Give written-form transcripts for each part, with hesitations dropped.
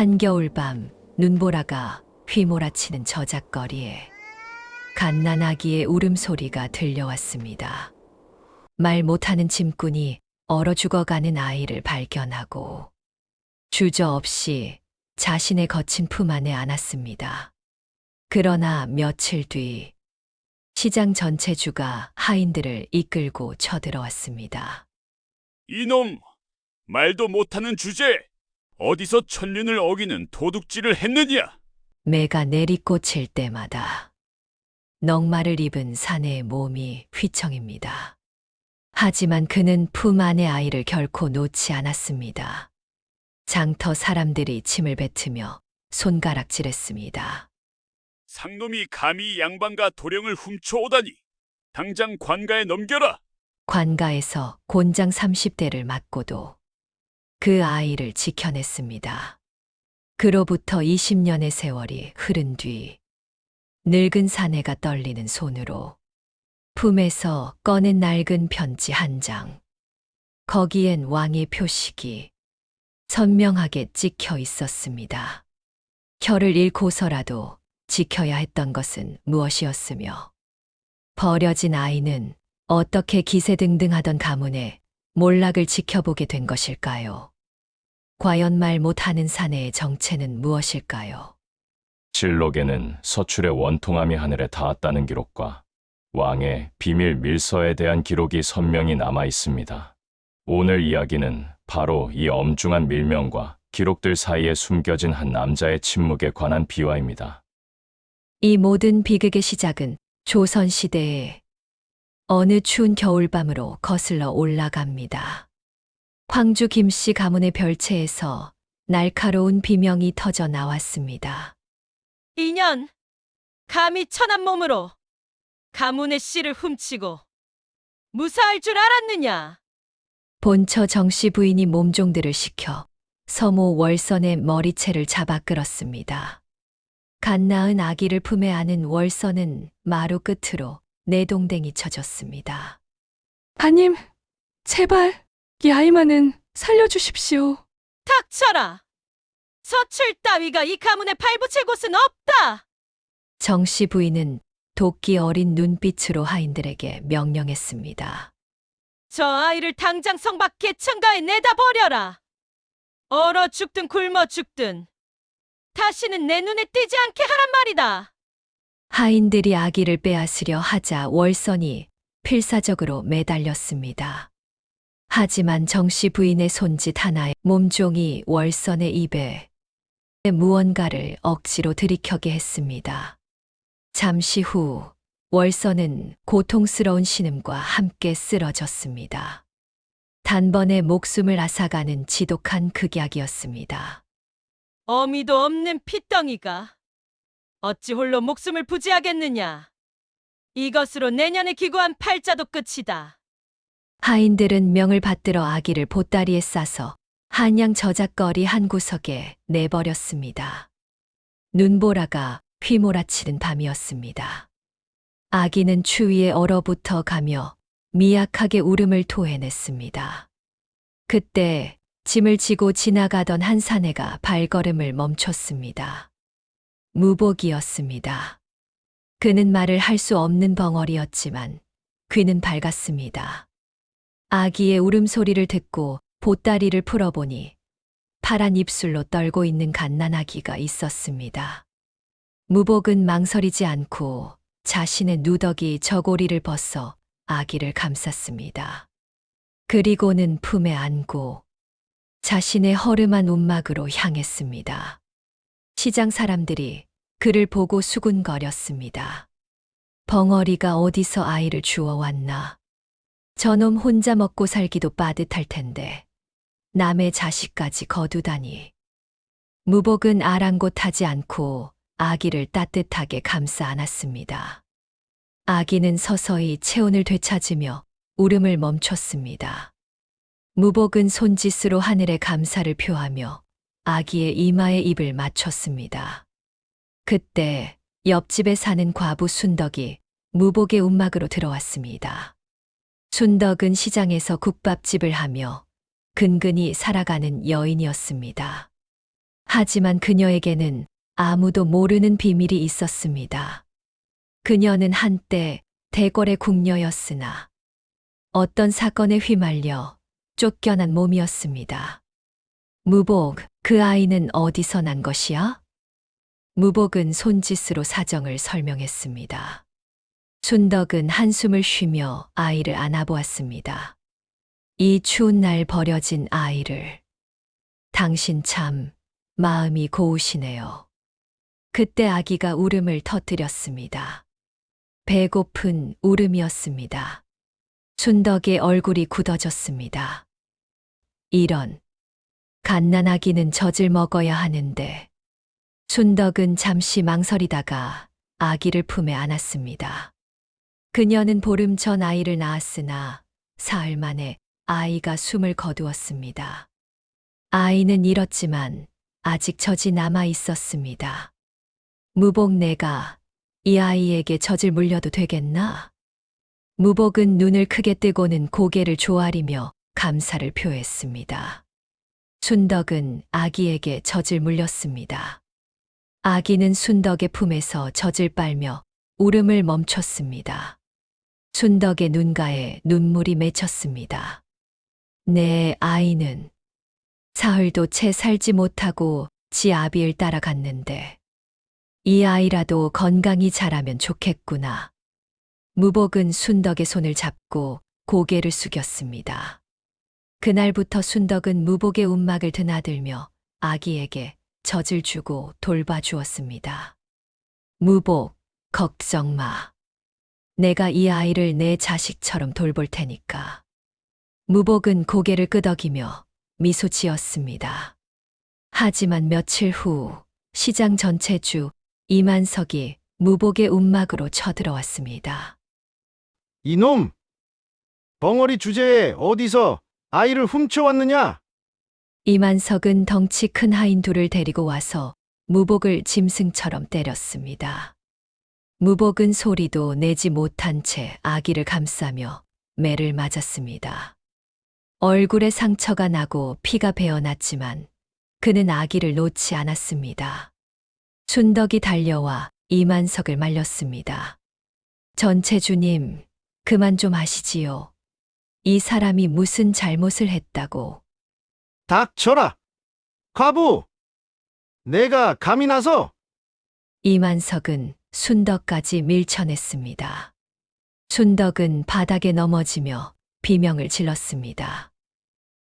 한겨울밤 눈보라가 휘몰아치는 저작거리에 갓난아기의 울음소리가 들려왔습니다. 말 못하는 짐꾼이 얼어 죽어가는 아이를 발견하고 주저없이 자신의 거친 품 안에 안았습니다. 그러나 며칠 뒤 시장 전체주가 하인들을 이끌고 쳐들어왔습니다. 이놈! 말도 못하는 주제에 어디서 천륜을 어기는 도둑질을 했느냐? 매가 내리꽂힐 때마다 넉마를 입은 사내의 몸이 휘청입니다. 하지만 그는 품 안의 아이를 결코 놓지 않았습니다. 장터 사람들이 침을 뱉으며 손가락질했습니다. 상놈이 감히 양반과 도령을 훔쳐오다니! 당장 관가에 넘겨라! 관가에서 곤장 30대를 맞고도 그 아이를 지켜냈습니다. 그로부터 20년의 세월이 흐른 뒤 늙은 사내가 떨리는 손으로 품에서 꺼낸 낡은 편지 한 장. 거기엔 왕의 표식이 선명하게 찍혀 있었습니다. 혀를 잃고서라도 지켜야 했던 것은 무엇이었으며 버려진 아이는 어떻게 기세등등하던 가문의 몰락을 지켜보게 된 것일까요? 과연 말 못하는 사내의 정체는 무엇일까요? 실록에는 서출의 원통함이 하늘에 닿았다는 기록과 왕의 비밀 밀서에 대한 기록이 선명히 남아 있습니다. 오늘 이야기는 바로 이 엄중한 밀명과 기록들 사이에 숨겨진 한 남자의 침묵에 관한 비화입니다. 이 모든 비극의 시작은 조선시대의 어느 추운 겨울밤으로 거슬러 올라갑니다. 황주 김씨 가문의 별채에서 날카로운 비명이 터져 나왔습니다. 인연, 감히 천한 몸으로 가문의 씨를 훔치고 무사할 줄 알았느냐? 본처 정씨 부인이 몸종들을 시켜 서모 월선의 머리채를 잡아 끌었습니다. 갓 낳은 아기를 품에 안은 월선은 마루 끝으로 내동댕이 쳐졌습니다. 아님, 제발 이 아이만은 살려주십시오. 닥쳐라! 서출 따위가 이 가문에 발붙일 곳은 없다! 정씨 부인은 도끼 어린 눈빛으로 하인들에게 명령했습니다. 저 아이를 당장 성 밖 개천가에 내다 버려라! 얼어 죽든 굶어 죽든 다시는 내 눈에 띄지 않게 하란 말이다! 하인들이 아기를 빼앗으려 하자 월선이 필사적으로 매달렸습니다. 하지만 정씨 부인의 손짓 하나에 몸종이 월선의 입에 무언가를 억지로 들이켜게 했습니다. 잠시 후 월선은 고통스러운 신음과 함께 쓰러졌습니다. 단번에 목숨을 앗아가는 지독한 극약이었습니다. 어미도 없는 핏덩이가 어찌 홀로 목숨을 부지하겠느냐? 이것으로 내년에 기구한 팔자도 끝이다. 하인들은 명을 받들어 아기를 보따리에 싸서 한양 저작거리 한 구석에 내버렸습니다. 눈보라가 휘몰아치는 밤이었습니다. 아기는 추위에 얼어붙어 가며 미약하게 울음을 토해냈습니다. 그때 짐을 지고 지나가던 한 사내가 발걸음을 멈췄습니다. 무복이었습니다. 그는 말을 할 수 없는 벙어리였지만 귀는 밝았습니다. 아기의 울음소리를 듣고 보따리를 풀어보니 파란 입술로 떨고 있는 갓난아기가 있었습니다. 무복은 망설이지 않고 자신의 누더기 저고리를 벗어 아기를 감쌌습니다. 그리고는 품에 안고 자신의 허름한 움막으로 향했습니다. 시장 사람들이 그를 보고 수군거렸습니다. 벙어리가 어디서 아이를 주워왔나? 저놈 혼자 먹고 살기도 빠듯할 텐데 남의 자식까지 거두다니. 무복은 아랑곳하지 않고 아기를 따뜻하게 감싸 안았습니다. 아기는 서서히 체온을 되찾으며 울음을 멈췄습니다. 무복은 손짓으로 하늘에 감사를 표하며 아기의 이마에 입을 맞췄습니다. 그때 옆집에 사는 과부 순덕이 무복의 움막으로 들어왔습니다. 순덕은 시장에서 국밥집을 하며 근근히 살아가는 여인이었습니다. 하지만 그녀에게는 아무도 모르는 비밀이 있었습니다. 그녀는 한때 대궐의 궁녀였으나 어떤 사건에 휘말려 쫓겨난 몸이었습니다. 무복, 그 아이는 어디서 난 것이야? 무복은 손짓으로 사정을 설명했습니다. 순덕은 한숨을 쉬며 아이를 안아보았습니다. 이 추운 날 버려진 아이를. 당신 참 마음이 고우시네요. 그때 아기가 울음을 터뜨렸습니다. 배고픈 울음이었습니다. 순덕의 얼굴이 굳어졌습니다. 이런, 갓난아기는 젖을 먹어야 하는데. 순덕은 잠시 망설이다가 아기를 품에 안았습니다. 그녀는 보름 전 아이를 낳았으나 사흘 만에 아이가 숨을 거두었습니다. 아이는 잃었지만 아직 젖이 남아 있었습니다. 무복, 내가 이 아이에게 젖을 물려도 되겠나? 무복은 눈을 크게 뜨고는 고개를 조아리며 감사를 표했습니다. 순덕은 아기에게 젖을 물렸습니다. 아기는 순덕의 품에서 젖을 빨며 울음을 멈췄습니다. 순덕의 눈가에 눈물이 맺혔습니다. 내 아이는 사흘도 채 살지 못하고 지 아비를 따라갔는데 이 아이라도 건강히 자라면 좋겠구나. 무복은 순덕의 손을 잡고 고개를 숙였습니다. 그날부터 순덕은 무복의 움막을 드나들며 아기에게 젖을 주고 돌봐주었습니다. 무복, 걱정 마. 내가 이 아이를 내 자식처럼 돌볼 테니까. 무복은 고개를 끄덕이며 미소 지었습니다. 하지만 며칠 후 시장 전체주 이만석이 무복의 움막으로 쳐들어왔습니다. 이놈! 벙어리 주제에 어디서 아이를 훔쳐왔느냐? 이만석은 덩치 큰 하인 둘을 데리고 와서 무복을 짐승처럼 때렸습니다. 무복은 소리도 내지 못한 채 아기를 감싸며 매를 맞았습니다. 얼굴에 상처가 나고 피가 배어났지만 그는 아기를 놓지 않았습니다. 순덕이 달려와 이만석을 말렸습니다. 전체주님, 그만 좀 하시지요. 이 사람이 무슨 잘못을 했다고. 닥쳐라! 과부! 내가 감히 나서! 이만석은 순덕까지 밀쳐냈습니다. 순덕은 바닥에 넘어지며 비명을 질렀습니다.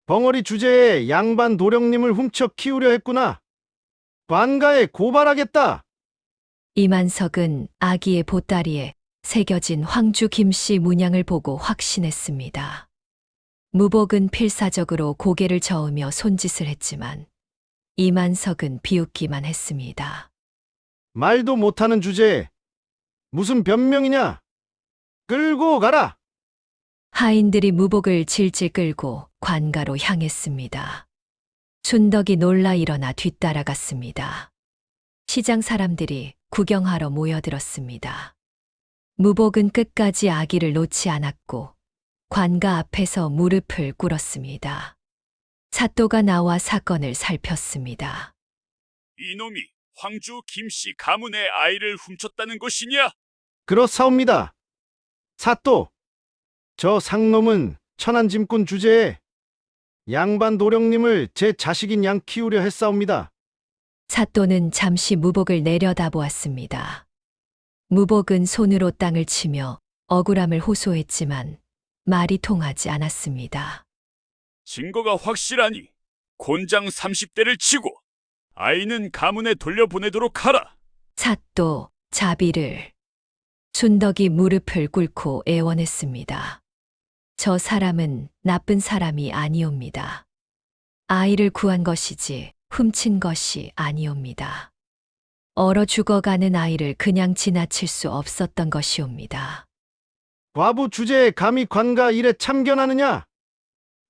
벙어리 주제에 양반 도령님을 훔쳐 키우려 했구나. 관가에 고발하겠다. 이만석은 아기의 보따리에 새겨진 황주 김씨 문양을 보고 확신했습니다. 무복은 필사적으로 고개를 저으며 손짓을 했지만 이만석은 비웃기만 했습니다. 말도 못하는 주제에 무슨 변명이냐? 끌고 가라! 하인들이 무복을 질질 끌고 관가로 향했습니다. 순덕이 놀라 일어나 뒤따라갔습니다. 시장 사람들이 구경하러 모여들었습니다. 무복은 끝까지 아기를 놓지 않았고 관가 앞에서 무릎을 꿇었습니다. 사또가 나와 사건을 살폈습니다. 이놈이 황주 김씨 가문의 아이를 훔쳤다는 것이냐? 그렇사옵니다. 사또, 저 상놈은 천안짐꾼 주제에 양반 도령님을 제 자식인 양 키우려 했사옵니다. 사또는 잠시 무복을 내려다보았습니다. 무복은 손으로 땅을 치며 억울함을 호소했지만 말이 통하지 않았습니다. 증거가 확실하니 곤장 30대를 치고 아이는 가문에 돌려보내도록 하라. 사또, 자비를. 순덕이 무릎을 꿇고 애원했습니다. 저 사람은 나쁜 사람이 아니옵니다. 아이를 구한 것이지 훔친 것이 아니옵니다. 얼어 죽어가는 아이를 그냥 지나칠 수 없었던 것이옵니다. 과부 주제에 감히 관가 일에 참견하느냐?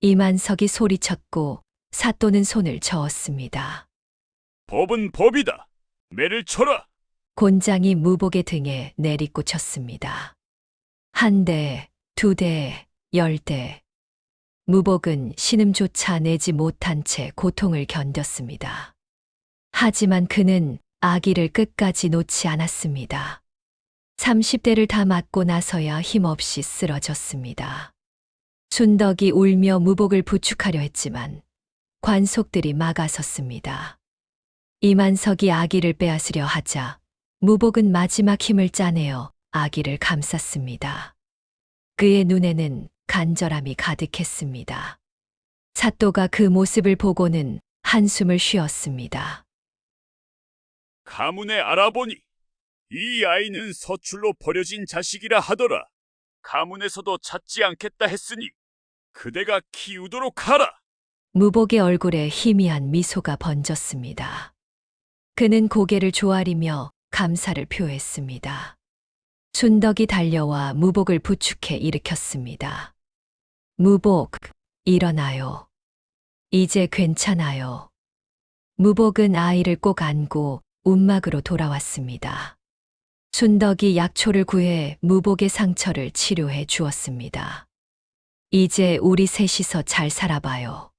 이만석이 소리쳤고 사또는 손을 저었습니다. 법은 법이다. 매를 쳐라. 곤장이 무복의 등에 내리꽂혔습니다. 한 대, 두 대, 10대. 무복은 신음조차 내지 못한 채 고통을 견뎠습니다. 하지만 그는 아기를 끝까지 놓지 않았습니다. 30대를 다 맞고 나서야 힘없이 쓰러졌습니다. 순덕이 울며 무복을 부축하려 했지만 관속들이 막아섰습니다. 이만석이 아기를 빼앗으려 하자 무복은 마지막 힘을 짜내어 아기를 감쌌습니다. 그의 눈에는 간절함이 가득했습니다. 사또가 그 모습을 보고는 한숨을 쉬었습니다. 가문에 알아보니 이 아이는 서출로 버려진 자식이라 하더라. 가문에서도 찾지 않겠다 했으니 그대가 키우도록 하라. 무복의 얼굴에 희미한 미소가 번졌습니다. 그는 고개를 조아리며 감사를 표했습니다. 순덕이 달려와 무복을 부축해 일으켰습니다. 무복, 일어나요. 이제 괜찮아요. 무복은 아이를 꼭 안고 움막으로 돌아왔습니다. 순덕이 약초를 구해 무복의 상처를 치료해 주었습니다. 이제 우리 셋이서 잘 살아봐요.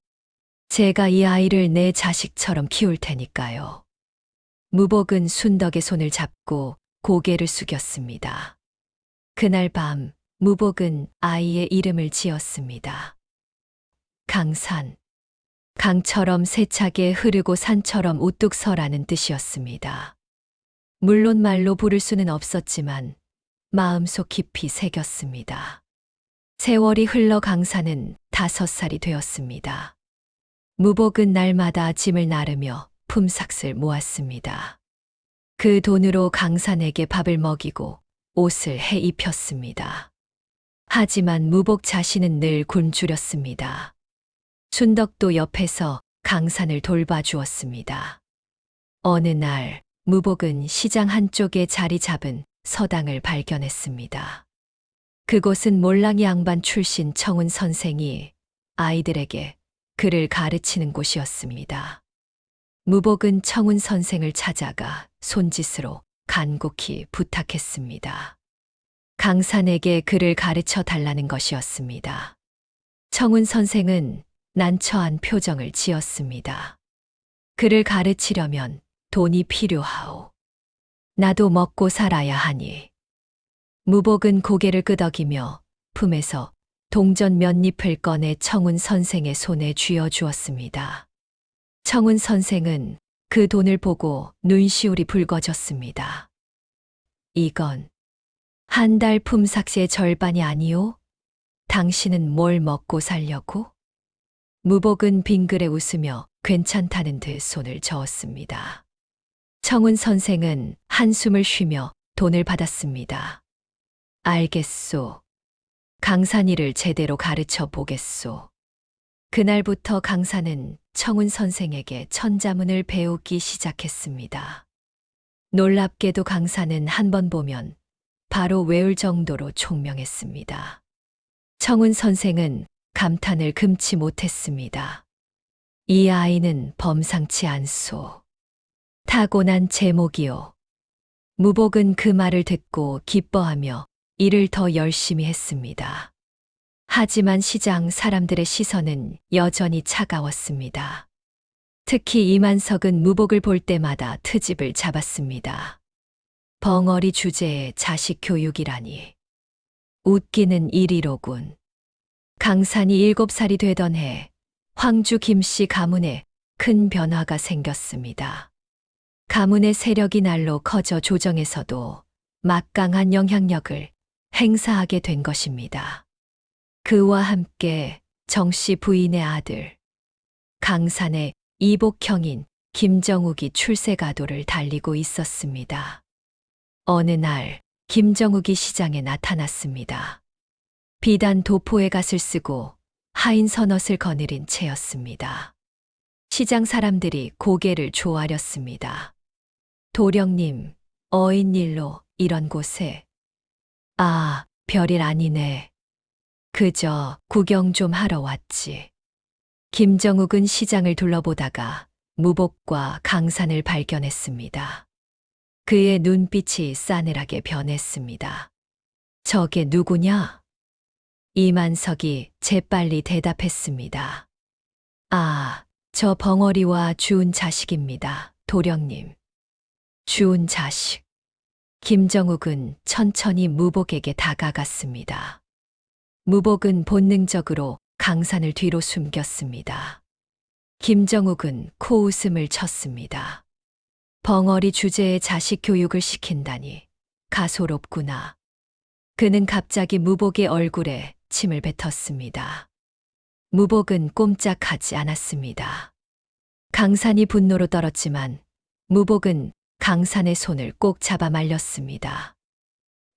제가 이 아이를 내 자식처럼 키울 테니까요. 무복은 순덕의 손을 잡고 고개를 숙였습니다. 그날 밤 무복은 아이의 이름을 지었습니다. 강산. 강처럼 세차게 흐르고 산처럼 우뚝 서라는 뜻이었습니다. 물론 말로 부를 수는 없었지만 마음속 깊이 새겼습니다. 세월이 흘러 강산은 5살이 되었습니다. 무복은 날마다 짐을 나르며 품삯을 모았습니다. 그 돈으로 강산에게 밥을 먹이고 옷을 해 입혔습니다. 하지만 무복 자신은 늘 굶주렸습니다. 순덕도 옆에서 강산을 돌봐주었습니다. 어느 날 무복은 시장 한쪽에 자리 잡은 서당을 발견했습니다. 그곳은 몰랑이 양반 출신 청운 선생이 아이들에게 글을 가르치는 곳이었습니다. 무복은 청운 선생을 찾아가 손짓으로 간곡히 부탁했습니다. 강산에게 글을 가르쳐 달라는 것이었습니다. 청운 선생은 난처한 표정을 지었습니다. 글을 가르치려면 돈이 필요하오. 나도 먹고 살아야 하니. 무복은 고개를 끄덕이며 품에서 동전 몇 잎을 꺼내 청운 선생의 손에 쥐어 주었습니다. 청운 선생은 그 돈을 보고 눈시울이 붉어졌습니다. 이건 한 달 품삯의 절반이 아니오? 당신은 뭘 먹고 살려고? 무복은 빙그레 웃으며 괜찮다는 듯 손을 저었습니다. 청운 선생은 한숨을 쉬며 돈을 받았습니다. 알겠소. 강산이를 제대로 가르쳐 보겠소. 그날부터 강산은 청운 선생에게 천자문을 배우기 시작했습니다. 놀랍게도 강산은 한 번 보면 바로 외울 정도로 총명했습니다. 청운 선생은 감탄을 금치 못했습니다. 이 아이는 범상치 않소. 타고난 제목이요. 무복은 그 말을 듣고 기뻐하며 일을 더 열심히 했습니다. 하지만 시장 사람들의 시선은 여전히 차가웠습니다. 특히 이만석은 무복을 볼 때마다 트집을 잡았습니다. 벙어리 주제에 자식 교육이라니. 웃기는 일이로군. 강산이 7살이 되던 해 황주 김씨 가문에 큰 변화가 생겼습니다. 가문의 세력이 날로 커져 조정에서도 막강한 영향력을 행사하게 된 것입니다. 그와 함께 정씨 부인의 아들, 강산의 이복형인 김정욱이 출세가도를 달리고 있었습니다. 어느 날 김정욱이 시장에 나타났습니다. 비단 도포의 갓을 쓰고 하인 선옷을 거느린 채였습니다. 시장 사람들이 고개를 조아렸습니다. 도령님, 어인일로 이런 곳에. 아, 별일 아니네. 그저 구경 좀 하러 왔지. 김정욱은 시장을 둘러보다가 무복과 강산을 발견했습니다. 그의 눈빛이 싸늘하게 변했습니다. 저게 누구냐? 이만석이 재빨리 대답했습니다. 아, 저 벙어리와 주운 자식입니다, 도령님. 주운 자식. 김정욱은 천천히 무복에게 다가갔습니다. 무복은 본능적으로 강산을 뒤로 숨겼습니다. 김정욱은 코웃음을 쳤습니다. 벙어리 주제에 자식 교육을 시킨다니 가소롭구나. 그는 갑자기 무복의 얼굴에 침을 뱉었습니다. 무복은 꼼짝하지 않았습니다. 강산이 분노로 떨었지만 무복은 강산의 손을 꼭 잡아 말렸습니다.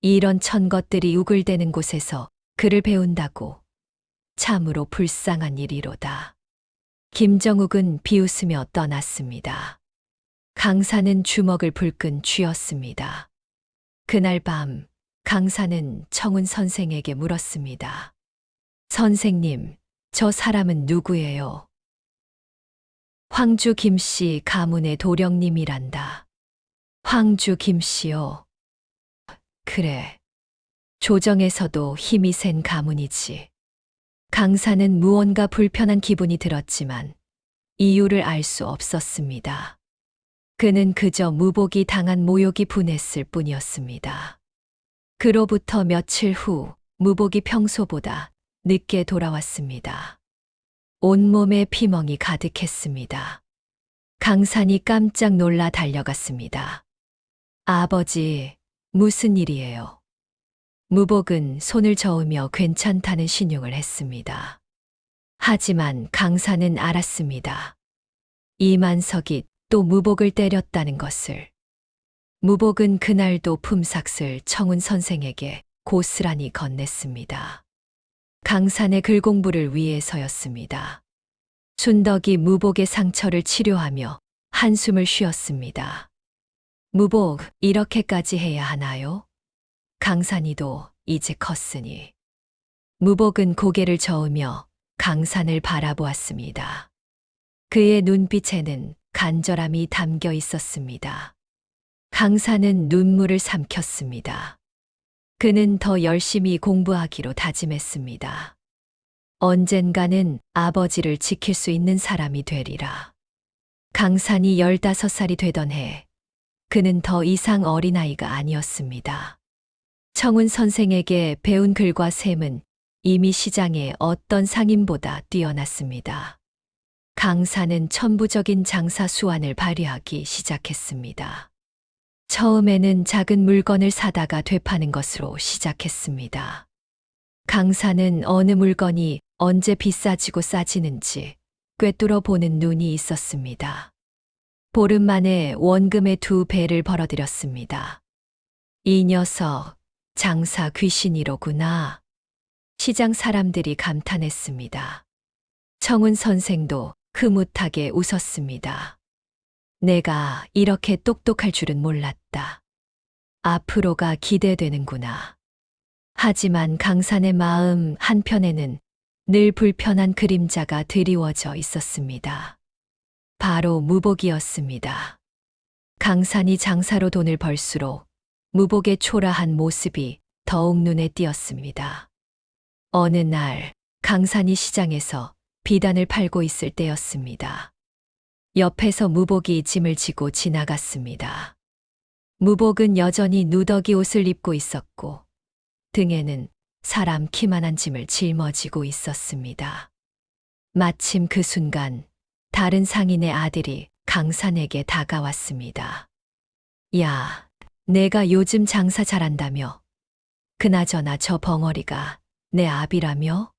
이런 천것들이 우글대는 곳에서 글을 배운다고 참으로 불쌍한 일이로다. 김정욱은 비웃으며 떠났습니다. 강산은 주먹을 불끈 쥐었습니다. 그날 밤 강산은 청운 선생에게 물었습니다. 선생님, 저 사람은 누구예요? 황주 김씨 가문의 도령님이란다. 황주 김씨요. 그래. 조정에서도 힘이 센 가문이지. 강산은 무언가 불편한 기분이 들었지만 이유를 알 수 없었습니다. 그는 그저 무복이 당한 모욕이 분했을 뿐이었습니다. 그로부터 며칠 후 무복이 평소보다 늦게 돌아왔습니다. 온몸에 피멍이 가득했습니다. 강산이 깜짝 놀라 달려갔습니다. 아버지, 무슨 일이에요? 무복은 손을 저으며 괜찮다는 신용을 했습니다. 하지만 강산은 알았습니다. 이만석이 또 무복을 때렸다는 것을. 무복은 그날도 품삯을 청운 선생에게 고스란히 건넸습니다. 강산의 글 공부를 위해서였습니다. 순덕이 무복의 상처를 치료하며 한숨을 쉬었습니다. 무복, 이렇게까지 해야 하나요? 강산이도 이제 컸으니. 무복은 고개를 저으며 강산을 바라보았습니다. 그의 눈빛에는 간절함이 담겨 있었습니다. 강산은 눈물을 삼켰습니다. 그는 더 열심히 공부하기로 다짐했습니다. 언젠가는 아버지를 지킬 수 있는 사람이 되리라. 강산이 15살이 되던 해, 그는 더 이상 어린아이가 아니었습니다. 청운 선생에게 배운 글과 셈은 이미 시장의 어떤 상인보다 뛰어났습니다. 강산은 천부적인 장사 수완을 발휘하기 시작했습니다. 처음에는 작은 물건을 사다가 되파는 것으로 시작했습니다. 강산은 어느 물건이 언제 비싸지고 싸지는지 꿰뚫어 보는 눈이 있었습니다. 보름 만에 원금의 2배를 벌어들였습니다. 이 녀석, 장사 귀신이로구나. 시장 사람들이 감탄했습니다. 청운 선생도 흐뭇하게 웃었습니다. 내가 이렇게 똑똑할 줄은 몰랐다. 앞으로가 기대되는구나. 하지만 강산의 마음 한편에는 늘 불편한 그림자가 드리워져 있었습니다. 바로 무복이었습니다. 강산이 장사로 돈을 벌수록 무복의 초라한 모습이 더욱 눈에 띄었습니다. 어느 날 강산이 시장에서 비단을 팔고 있을 때였습니다. 옆에서 무복이 짐을 지고 지나갔습니다. 무복은 여전히 누더기 옷을 입고 있었고 등에는 사람 키만한 짐을 짊어지고 있었습니다. 마침 그 순간 다른 상인의 아들이 강산에게 다가왔습니다. 야, 내가 요즘 장사 잘한다며? 그나저나 저 벙어리가 내 아비라며?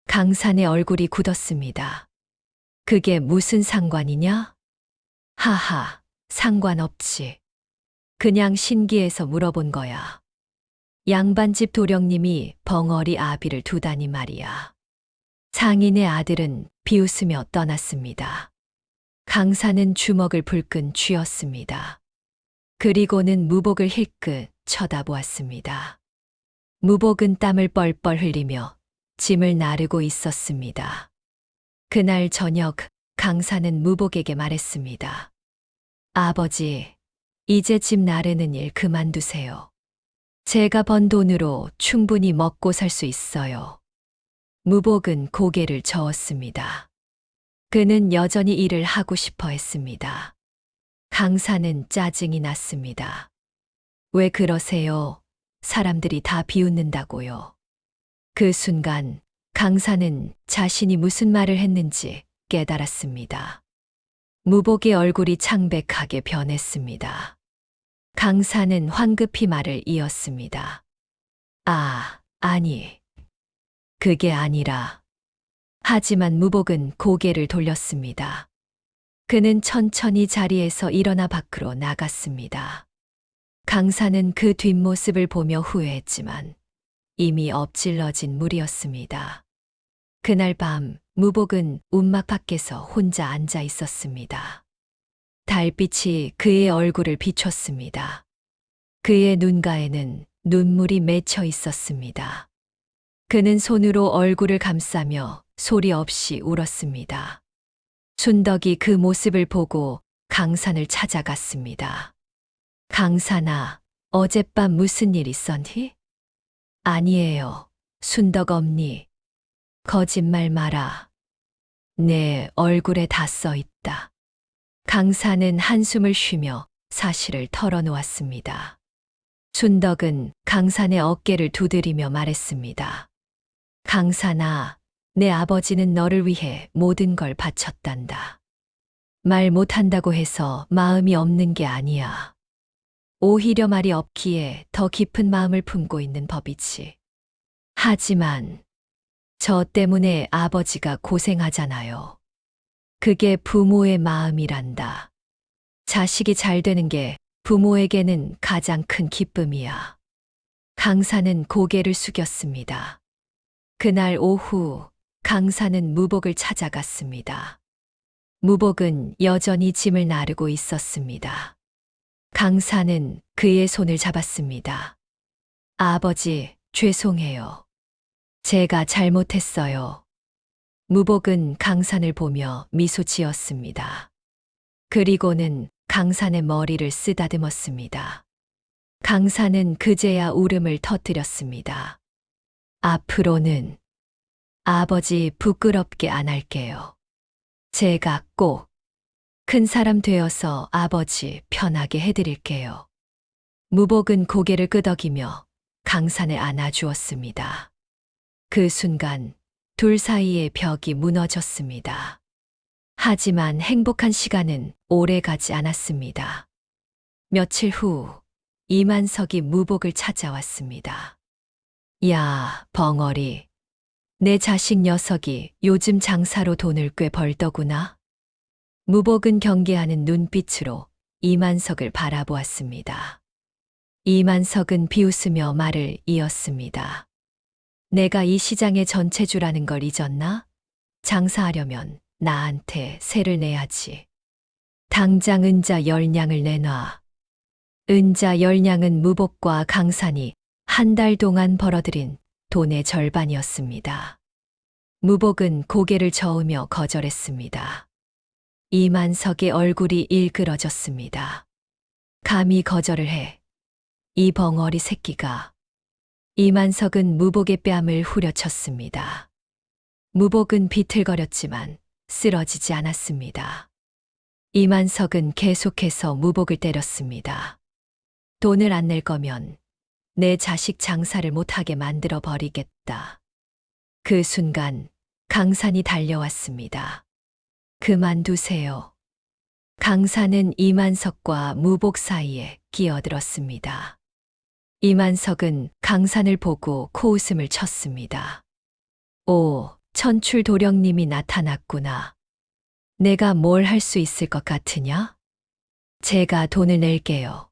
강산의 얼굴이 굳었습니다. 그게 무슨 상관이냐? 하하, 상관없지. 그냥 신기해서 물어본 거야. 양반집 도령님이 벙어리 아비를 두다니 말이야. 상인의 아들은 비웃으며 떠났습니다. 강산은 주먹을 불끈 쥐었습니다. 그리고는 무복을 힐끗 쳐다보았습니다. 무복은 땀을 뻘뻘 흘리며 짐을 나르고 있었습니다. 그날 저녁 강산은 무복에게 말했습니다. 아버지, 이제 짐 나르는 일 그만두세요. 제가 번 돈으로 충분히 먹고 살 수 있어요. 무복은 고개를 저었습니다. 그는 여전히 일을 하고 싶어 했습니다. 강사는 짜증이 났습니다. 왜 그러세요? 사람들이 다 비웃는다고요. 그 순간 강사는 자신이 무슨 말을 했는지 깨달았습니다. 무복의 얼굴이 창백하게 변했습니다. 강사는 황급히 말을 이었습니다. 아니. 그게 아니라. 하지만 무복은 고개를 돌렸습니다. 그는 천천히 자리에서 일어나 밖으로 나갔습니다. 강사는 그 뒷모습을 보며 후회했지만 이미 엎질러진 물이었습니다. 그날 밤 무복은 움막 밖에서 혼자 앉아 있었습니다. 달빛이 그의 얼굴을 비췄습니다. 그의 눈가에는 눈물이 맺혀 있었습니다. 그는 손으로 얼굴을 감싸며 소리 없이 울었습니다. 순덕이 그 모습을 보고 강산을 찾아갔습니다. 강산아, 어젯밤 무슨 일 있었니? 아니에요. 순덕 엄니. 거짓말 마라. 내 얼굴에 다 써 있다. 강산은 한숨을 쉬며 사실을 털어놓았습니다. 순덕은 강산의 어깨를 두드리며 말했습니다. 강산아, 내 아버지는 너를 위해 모든 걸 바쳤단다. 말 못한다고 해서 마음이 없는 게 아니야. 오히려 말이 없기에 더 깊은 마음을 품고 있는 법이지. 하지만 저 때문에 아버지가 고생하잖아요. 그게 부모의 마음이란다. 자식이 잘 되는 게 부모에게는 가장 큰 기쁨이야. 강사는 고개를 숙였습니다. 그날 오후 강사는 무복을 찾아갔습니다. 무복은 여전히 짐을 나르고 있었습니다. 강사는 그의 손을 잡았습니다. 아버지, 죄송해요. 제가 잘못했어요. 무복은 강산을 보며 미소 지었습니다. 그리고는 강산의 머리를 쓰다듬었습니다. 강산은 그제야 울음을 터뜨렸습니다. 앞으로는 아버지 부끄럽게 안 할게요. 제가 꼭 큰 사람 되어서 아버지 편하게 해드릴게요. 무복은 고개를 끄덕이며 강산을 안아주었습니다. 그 순간 둘 사이의 벽이 무너졌습니다. 하지만 행복한 시간은 오래 가지 않았습니다. 며칠 후 이만석이 무복을 찾아왔습니다. 야, 벙어리. 내 자식 녀석이 요즘 장사로 돈을 꽤 벌더구나. 무복은 경계하는 눈빛으로 이만석을 바라보았습니다. 이만석은 비웃으며 말을 이었습니다. 내가 이 시장의 전체주라는 걸 잊었나? 장사하려면 나한테 세를 내야지. 당장 은자 10냥을 내놔. 은자 10냥은 무복과 강산이 한 달 동안 벌어들인 돈의 절반이었습니다. 무복은 고개를 저으며 거절했습니다. 이만석의 얼굴이 일그러졌습니다. 감히 거절을 해. 이 벙어리 새끼가. 이만석은 무복의 뺨을 후려쳤습니다. 무복은 비틀거렸지만 쓰러지지 않았습니다. 이만석은 계속해서 무복을 때렸습니다. 돈을 안 낼 거면 내 자식 장사를 못하게 만들어 버리겠다. 그 순간 강산이 달려왔습니다. 그만두세요. 강산은 이만석과 무복 사이에 끼어들었습니다. 이만석은 강산을 보고 코웃음을 쳤습니다. 오, 천출도령님이 나타났구나. 내가 뭘 할 수 있을 것 같으냐? 제가 돈을 낼게요.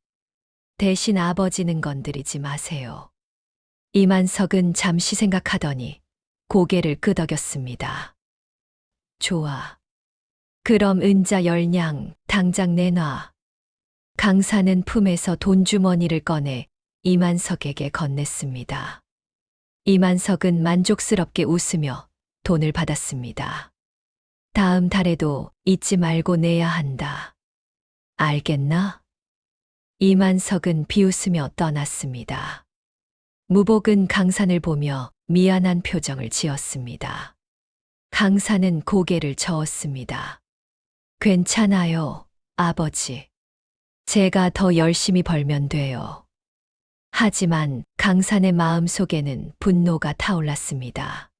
대신 아버지는 건드리지 마세요. 이만석은 잠시 생각하더니 고개를 끄덕였습니다. 좋아. 그럼 은자 10냥 당장 내놔. 강사는 품에서 돈주머니를 꺼내 이만석에게 건넸습니다. 이만석은 만족스럽게 웃으며 돈을 받았습니다. 다음 달에도 잊지 말고 내야 한다. 알겠나? 이만석은 비웃으며 떠났습니다. 무복은 강산을 보며 미안한 표정을 지었습니다. 강산은 고개를 저었습니다. 괜찮아요, 아버지. 제가 더 열심히 벌면 돼요. 하지만 강산의 마음 속에는 분노가 타올랐습니다.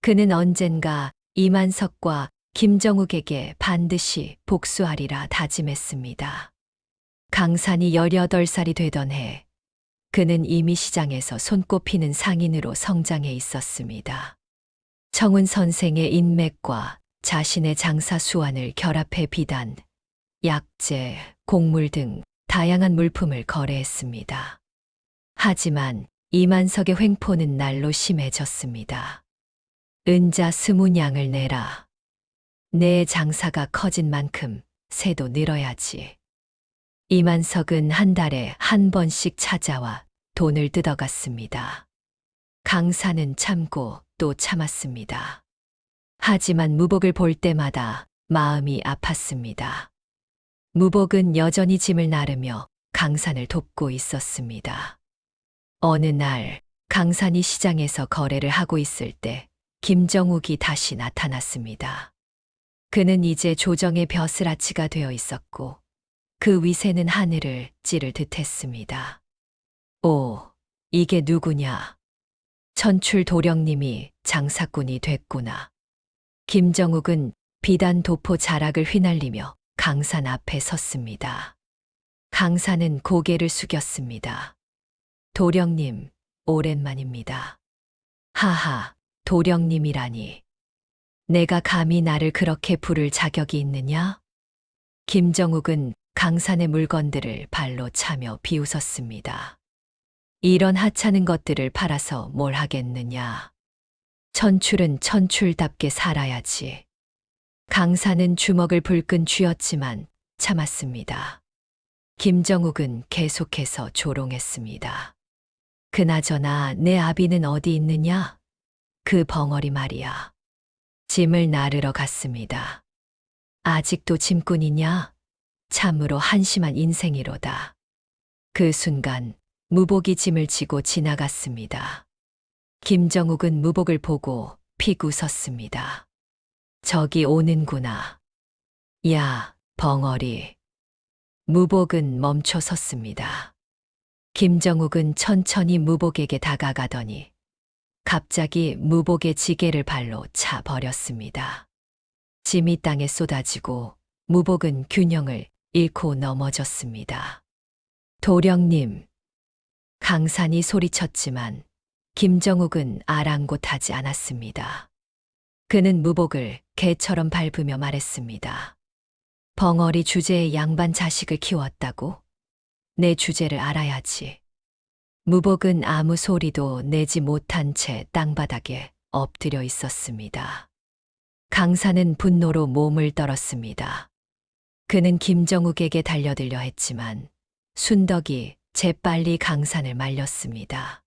그는 언젠가 이만석과 김정욱에게 반드시 복수하리라 다짐했습니다. 강산이 18살이 되던 해, 그는 이미 시장에서 손꼽히는 상인으로 성장해 있었습니다. 청운 선생의 인맥과 자신의 장사 수완을 결합해 비단, 약재, 곡물 등 다양한 물품을 거래했습니다. 하지만 이만석의 횡포는 날로 심해졌습니다. 은자 20냥을 내라. 내 장사가 커진 만큼 새도 늘어야지. 이만석은 한 달에 한 번씩 찾아와 돈을 뜯어갔습니다. 강산은 참고 또 참았습니다. 하지만 무복을 볼 때마다 마음이 아팠습니다. 무복은 여전히 짐을 나르며 강산을 돕고 있었습니다. 어느 날 강산이 시장에서 거래를 하고 있을 때 김정욱이 다시 나타났습니다. 그는 이제 조정의 벼슬아치가 되어 있었고 그 위세는 하늘을 찌를 듯했습니다. 오, 이게 누구냐? 천출 도령님이 장사꾼이 됐구나. 김정욱은 비단 도포 자락을 휘날리며 강산 앞에 섰습니다. 강산은 고개를 숙였습니다. 도령님, 오랜만입니다. 하하, 도령님이라니. 내가 감히 나를 그렇게 부를 자격이 있느냐? 김정욱은 강산의 물건들을 발로 차며 비웃었습니다. 이런 하찮은 것들을 팔아서 뭘 하겠느냐? 천출은 천출답게 살아야지. 강산은 주먹을 불끈 쥐었지만 참았습니다. 김정욱은 계속해서 조롱했습니다. 그나저나 내 아비는 어디 있느냐? 그 벙어리 말이야. 짐을 나르러 갔습니다. 아직도 짐꾼이냐? 참으로 한심한 인생이로다. 그 순간 무복이 짐을 지고 지나갔습니다. 김정욱은 무복을 보고 픽 웃었습니다. 저기 오는구나. 야, 벙어리. 무복은 멈춰 섰습니다. 김정욱은 천천히 무복에게 다가가더니 갑자기 무복의 지게를 발로 차 버렸습니다. 짐이 땅에 쏟아지고 무복은 균형을 잃고 넘어졌습니다. 도령님. 강산이 소리쳤지만 김정욱은 아랑곳하지 않았습니다. 그는 무복을 개처럼 밟으며 말했습니다. 벙어리 주제의 양반 자식을 키웠다고? 내 주제를 알아야지. 무복은 아무 소리도 내지 못한 채 땅바닥에 엎드려 있었습니다. 강산은 분노로 몸을 떨었습니다. 그는 김정욱에게 달려들려 했지만 순덕이 재빨리 강산을 말렸습니다.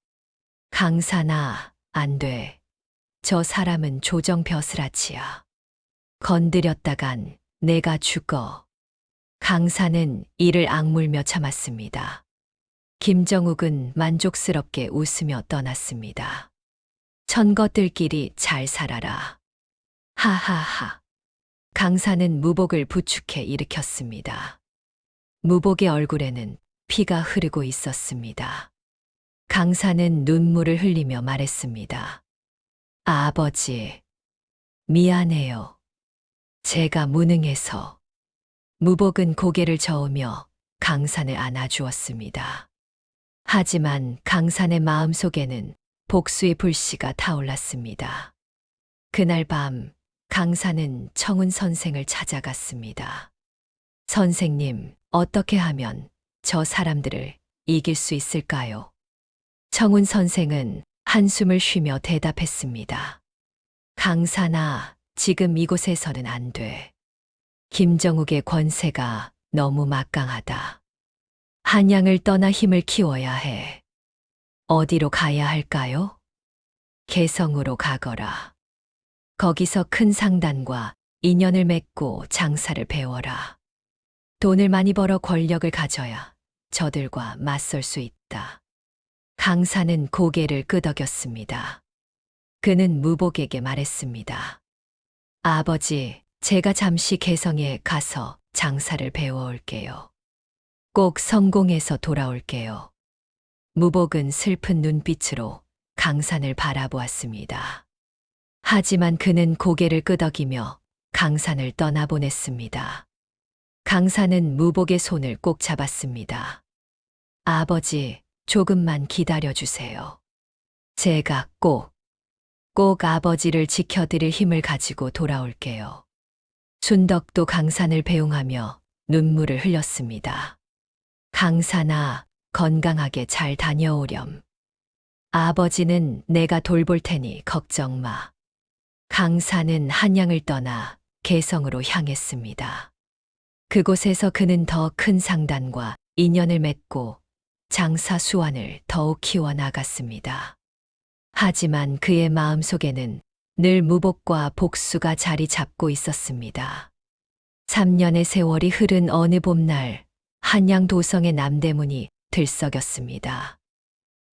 강산아, 안 돼. 저 사람은 조정 벼슬아치야. 건드렸다간 내가 죽어. 강산은 이를 악물며 참았습니다. 김정욱은 만족스럽게 웃으며 떠났습니다. 천것들끼리 잘 살아라. 하하하. 강산은 무복을 부축해 일으켰습니다. 무복의 얼굴에는 피가 흐르고 있었습니다. 강산은 눈물을 흘리며 말했습니다. 아버지, 미안해요. 제가 무능해서. 무복은 고개를 저으며 강산을 안아주었습니다. 하지만 강산의 마음속에는 복수의 불씨가 타올랐습니다. 그날 밤 강산은 청운 선생을 찾아갔습니다. 선생님, 어떻게 하면 저 사람들을 이길 수 있을까요? 청운 선생은 한숨을 쉬며 대답했습니다. 강산아, 지금 이곳에서는 안 돼. 김정욱의 권세가 너무 막강하다. 한양을 떠나 힘을 키워야 해. 어디로 가야 할까요? 개성으로 가거라. 거기서 큰 상단과 인연을 맺고 장사를 배워라. 돈을 많이 벌어 권력을 가져야 저들과 맞설 수 있다. 강산은 고개를 끄덕였습니다. 그는 무복에게 말했습니다. 아버지, 제가 잠시 개성에 가서 장사를 배워올게요. 꼭 성공해서 돌아올게요. 무복은 슬픈 눈빛으로 강산을 바라보았습니다. 하지만 그는 고개를 끄덕이며 강산을 떠나보냈습니다. 강산은 무복의 손을 꼭 잡았습니다. 아버지, 조금만 기다려주세요. 제가 꼭 아버지를 지켜드릴 힘을 가지고 돌아올게요. 순덕도 강산을 배웅하며 눈물을 흘렸습니다. 강산아, 건강하게 잘 다녀오렴. 아버지는 내가 돌볼 테니 걱정 마. 강산은 한양을 떠나 개성으로 향했습니다. 그곳에서 그는 더 큰 상단과 인연을 맺고 장사 수완을 더욱 키워나갔습니다. 하지만 그의 마음속에는 늘 무복과 복수가 자리 잡고 있었습니다. 3년의 세월이 흐른 어느 봄날 한양 도성의 남대문이 들썩였습니다.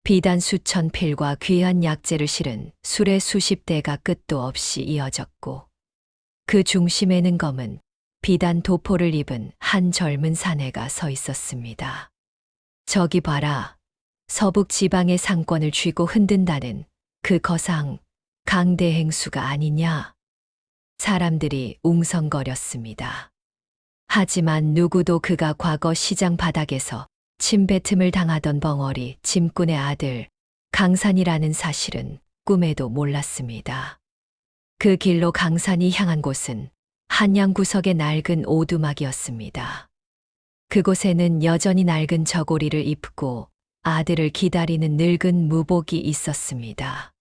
비단 수천 필과 귀한 약재를 실은 수레 수십 대가 끝도 없이 이어졌고 그 중심에는 검은 비단 도포를 입은 한 젊은 사내가 서 있었습니다. 저기 봐라. 서북 지방의 상권을 쥐고 흔든다는 그 거상 강대행수가 아니냐. 사람들이 웅성거렸습니다. 하지만 누구도 그가 과거 시장 바닥에서 침뱉음을 당하던 벙어리 짐꾼의 아들 강산이라는 사실은 꿈에도 몰랐습니다. 그 길로 강산이 향한 곳은 한양 구석의 낡은 오두막이었습니다. 그곳에는 여전히 낡은 저고리를 입고 아들을 기다리는 늙은 무복이 있었습니다.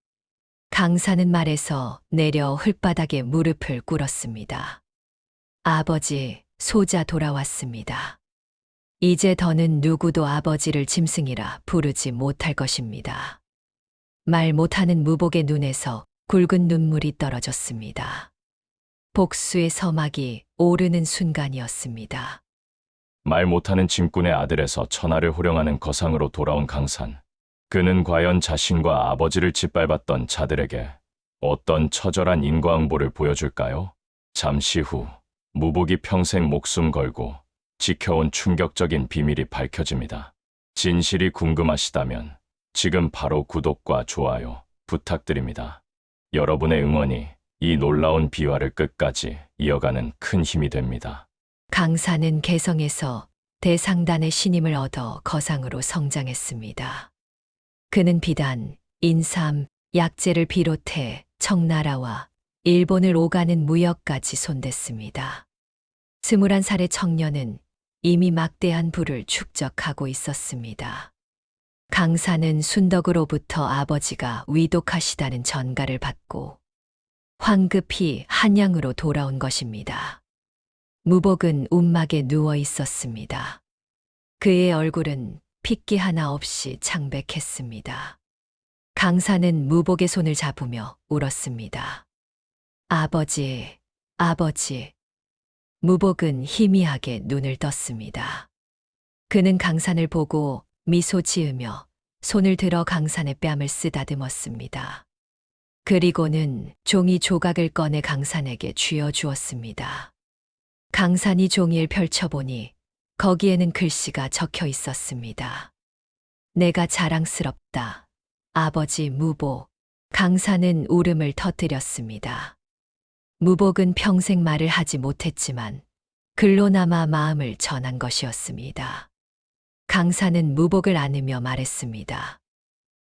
강산은 말에서 내려 흙바닥에 무릎을 꿇었습니다. 아버지, 소자 돌아왔습니다. 이제 더는 누구도 아버지를 짐승이라 부르지 못할 것입니다. 말 못하는 무복의 눈에서 굵은 눈물이 떨어졌습니다. 복수의 서막이 오르는 순간이었습니다. 말 못하는 짐꾼의 아들에서 천하를 호령하는 거상으로 돌아온 강산. 그는 과연 자신과 아버지를 짓밟았던 자들에게 어떤 처절한 인과응보를 보여줄까요? 잠시 후 무복이 평생 목숨 걸고 지켜온 충격적인 비밀이 밝혀집니다. 진실이 궁금하시다면 지금 바로 구독과 좋아요 부탁드립니다. 여러분의 응원이 이 놀라운 비화를 끝까지 이어가는 큰 힘이 됩니다. 강산은 개성에서 대상단의 신임을 얻어 거상으로 성장했습니다. 그는 비단, 인삼, 약재를 비롯해 청나라와 일본을 오가는 무역까지 손댔습니다. 21살의 청년은 이미 막대한 부를 축적하고 있었습니다. 강산은 순덕으로부터 아버지가 위독하시다는 전가를 받고 황급히 한양으로 돌아온 것입니다. 무복은 움막에 누워 있었습니다. 그의 얼굴은 핏기 하나 없이 창백했습니다. 강산은 무복의 손을 잡으며 울었습니다. 아버지, 아버지. 무복은 희미하게 눈을 떴습니다. 그는 강산을 보고 미소 지으며 손을 들어 강산의 뺨을 쓰다듬었습니다. 그리고는 종이 조각을 꺼내 강산에게 쥐어주었습니다. 강산이 종이를 펼쳐보니 거기에는 글씨가 적혀 있었습니다. 내가 자랑스럽다. 아버지 무복. 강산은 울음을 터뜨렸습니다. 무복은 평생 말을 하지 못했지만 글로나마 마음을 전한 것이었습니다. 강산은 무복을 안으며 말했습니다.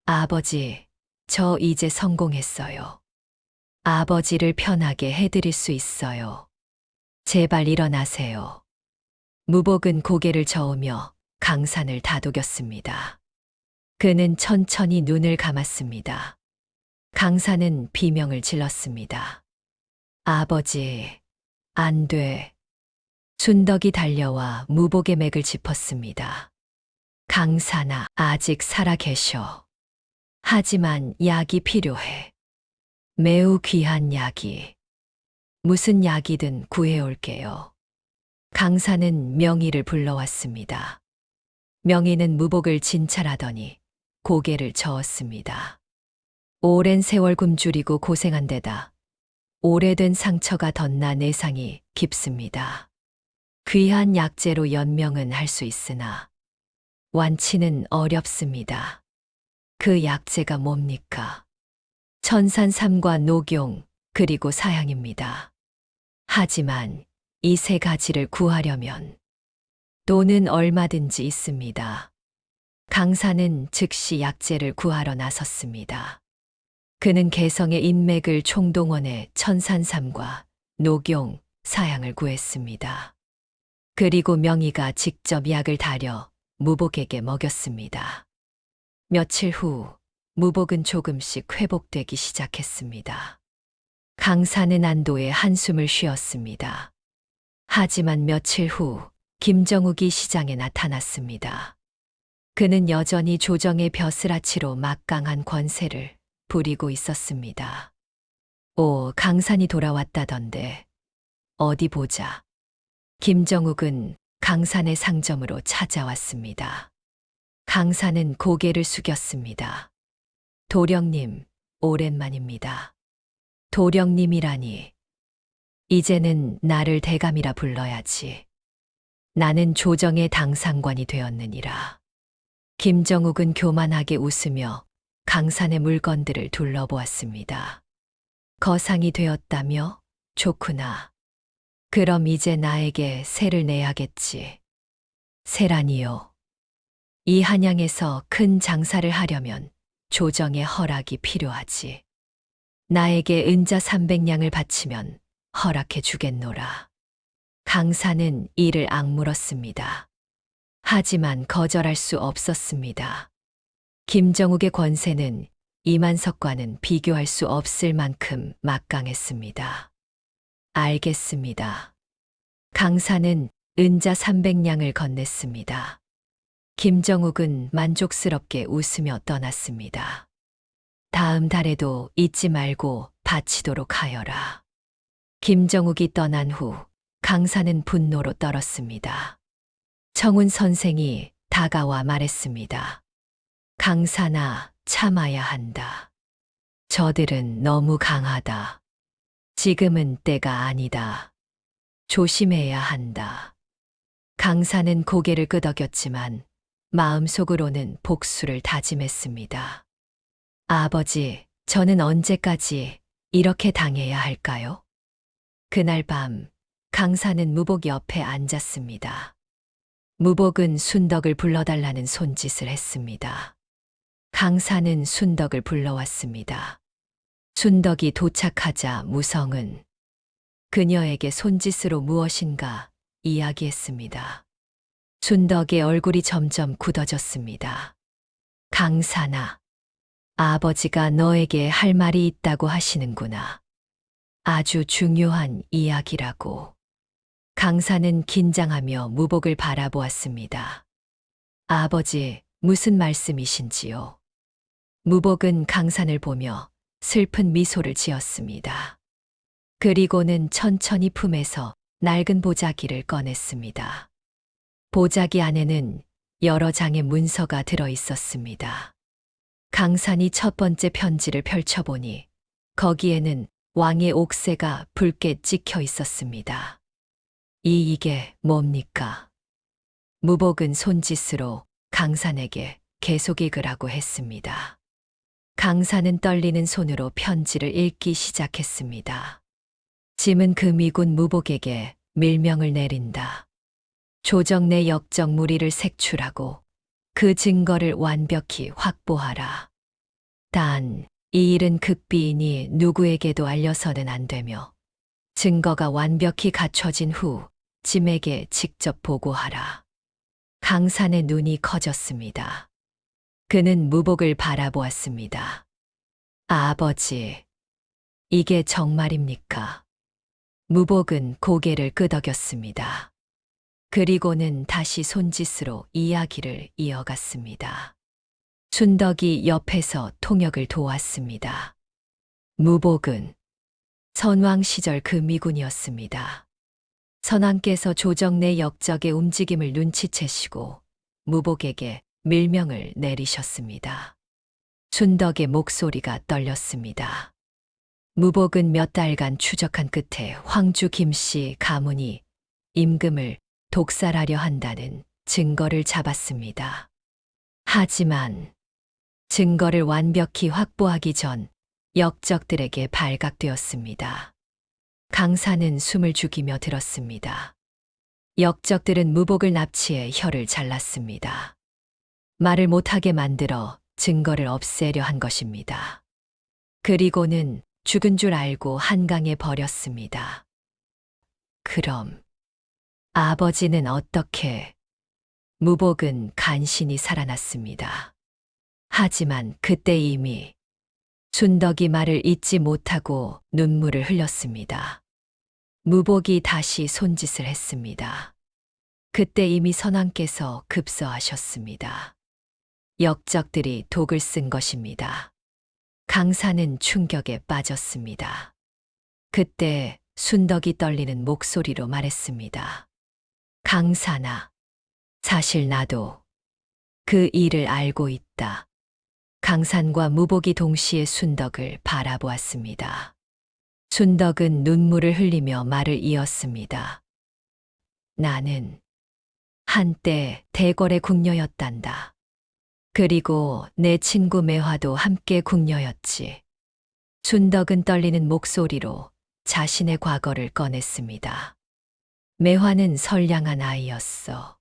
아버지, 저 이제 성공했어요. 아버지를 편하게 해드릴 수 있어요. 제발 일어나세요. 무복은 고개를 저으며 강산을 다독였습니다. 그는 천천히 눈을 감았습니다. 강산은 비명을 질렀습니다. 아버지, 안 돼. 순덕이 달려와 무복의 맥을 짚었습니다. 강산아, 아직 살아 계셔. 하지만 약이 필요해. 매우 귀한 약이. 무슨 약이든 구해올게요. 강산은 명의를 불러왔습니다. 명의는 무복을 진찰하더니 고개를 저었습니다. 오랜 세월 굶주리고 고생한 데다 오래된 상처가 덧나 내상이 깊습니다. 귀한 약재로 연명은 할 수 있으나 완치는 어렵습니다. 그 약재가 뭡니까? 천산삼과 녹용, 그리고 사향입니다. 하지만 이 세 가지를 구하려면 돈은 얼마든지 있습니다. 강사는 즉시 약재를 구하러 나섰습니다. 그는 개성의 인맥을 총동원해 천산삼과 녹용, 사향을 구했습니다. 그리고 명의가 직접 약을 다려 무복에게 먹였습니다. 며칠 후 무복은 조금씩 회복되기 시작했습니다. 강사는 안도의 한숨을 쉬었습니다. 하지만 며칠 후 김정욱이 시장에 나타났습니다. 그는 여전히 조정의 벼슬아치로 막강한 권세를 부리고 있었습니다. 오, 강산이 돌아왔다던데. 어디 보자. 김정욱은 강산의 상점으로 찾아왔습니다. 강산은 고개를 숙였습니다. 도령님, 오랜만입니다. 도령님이라니. 이제는 나를 대감이라 불러야지. 나는 조정의 당상관이 되었느니라. 김정욱은 교만하게 웃으며 강산의 물건들을 둘러보았습니다. 거상이 되었다며? 좋구나. 그럼 이제 나에게 세를 내야겠지. 세라니요. 이 한양에서 큰 장사를 하려면 조정의 허락이 필요하지. 나에게 은자 300냥을 바치면 허락해 주겠노라. 강사는 이를 악물었습니다. 하지만 거절할 수 없었습니다. 김정욱의 권세는 이만석과는 비교할 수 없을 만큼 막강했습니다. 알겠습니다. 강사는 은자 300냥을 건넸습니다. 김정욱은 만족스럽게 웃으며 떠났습니다. 다음 달에도 잊지 말고 바치도록 하여라. 김정욱이 떠난 후 강사는 분노로 떨었습니다. 청운 선생이 다가와 말했습니다. 강사나 참아야 한다. 저들은 너무 강하다. 지금은 때가 아니다. 조심해야 한다. 강사는 고개를 끄덕였지만 마음속으로는 복수를 다짐했습니다. 아버지, 저는 언제까지 이렇게 당해야 할까요? 그날 밤 강사는 무복 옆에 앉았습니다. 무복은 순덕을 불러달라는 손짓을 했습니다. 강사는 순덕을 불러왔습니다. 순덕이 도착하자 무성은 그녀에게 손짓으로 무엇인가 이야기했습니다. 순덕의 얼굴이 점점 굳어졌습니다. 강사나, 아버지가 너에게 할 말이 있다고 하시는구나. 아주 중요한 이야기라고. 강사는 긴장하며 무복을 바라보았습니다. 아버지, 무슨 말씀이신지요? 무복은 강산을 보며 슬픈 미소를 지었습니다. 그리고는 천천히 품에서 낡은 보자기를 꺼냈습니다. 보자기 안에는 여러 장의 문서가 들어 있었습니다. 강산이 첫 번째 편지를 펼쳐보니 거기에는 왕의 옥새가 붉게 찍혀 있었습니다. 이게 뭡니까? 무복은 손짓으로 강산에게 계속 읽으라고 했습니다. 강산은 떨리는 손으로 편지를 읽기 시작했습니다. 짐은 그 미군 무복에게 밀명을 내린다. 조정 내 역적 무리를 색출하고 그 증거를 완벽히 확보하라. 단, 이 일은 극비이니 누구에게도 알려서는 안 되며 증거가 완벽히 갖춰진 후 짐에게 직접 보고하라. 강산의 눈이 커졌습니다. 그는 무복을 바라보았습니다. 아버지, 이게 정말입니까? 무복은 고개를 끄덕였습니다. 그리고는 다시 손짓으로 이야기를 이어갔습니다. 순덕이 옆에서 통역을 도왔습니다. 무복은 선왕 시절 그 미군이었습니다. 선왕께서 조정 내 역적의 움직임을 눈치채시고 무복에게 밀명을 내리셨습니다. 순덕의 목소리가 떨렸습니다. 무복은 몇 달간 추적한 끝에 황주 김씨 가문이 임금을 독살하려 한다는 증거를 잡았습니다. 하지만 증거를 완벽히 확보하기 전 역적들에게 발각되었습니다. 강사는 숨을 죽이며 들었습니다. 역적들은 무복을 납치해 혀를 잘랐습니다. 말을 못하게 만들어 증거를 없애려 한 것입니다. 그리고는 죽은 줄 알고 한강에 버렸습니다. 그럼 아버지는 어떻게? 무복은 간신히 살아났습니다. 하지만 그때 이미 순덕이 말을 잇지 못하고 눈물을 흘렸습니다. 무복이 다시 손짓을 했습니다. 그때 이미 선왕께서 급서하셨습니다. 역적들이 독을 쓴 것입니다. 강사는 충격에 빠졌습니다. 그때 순덕이 떨리는 목소리로 말했습니다. 강사나, 사실 나도 그 일을 알고 있다. 강산과 무복이 동시에 순덕을 바라보았습니다. 순덕은 눈물을 흘리며 말을 이었습니다. 나는 한때 대궐의 궁녀였단다. 그리고 내 친구 매화도 함께 궁녀였지. 순덕은 떨리는 목소리로 자신의 과거를 꺼냈습니다. 매화는 선량한 아이였어.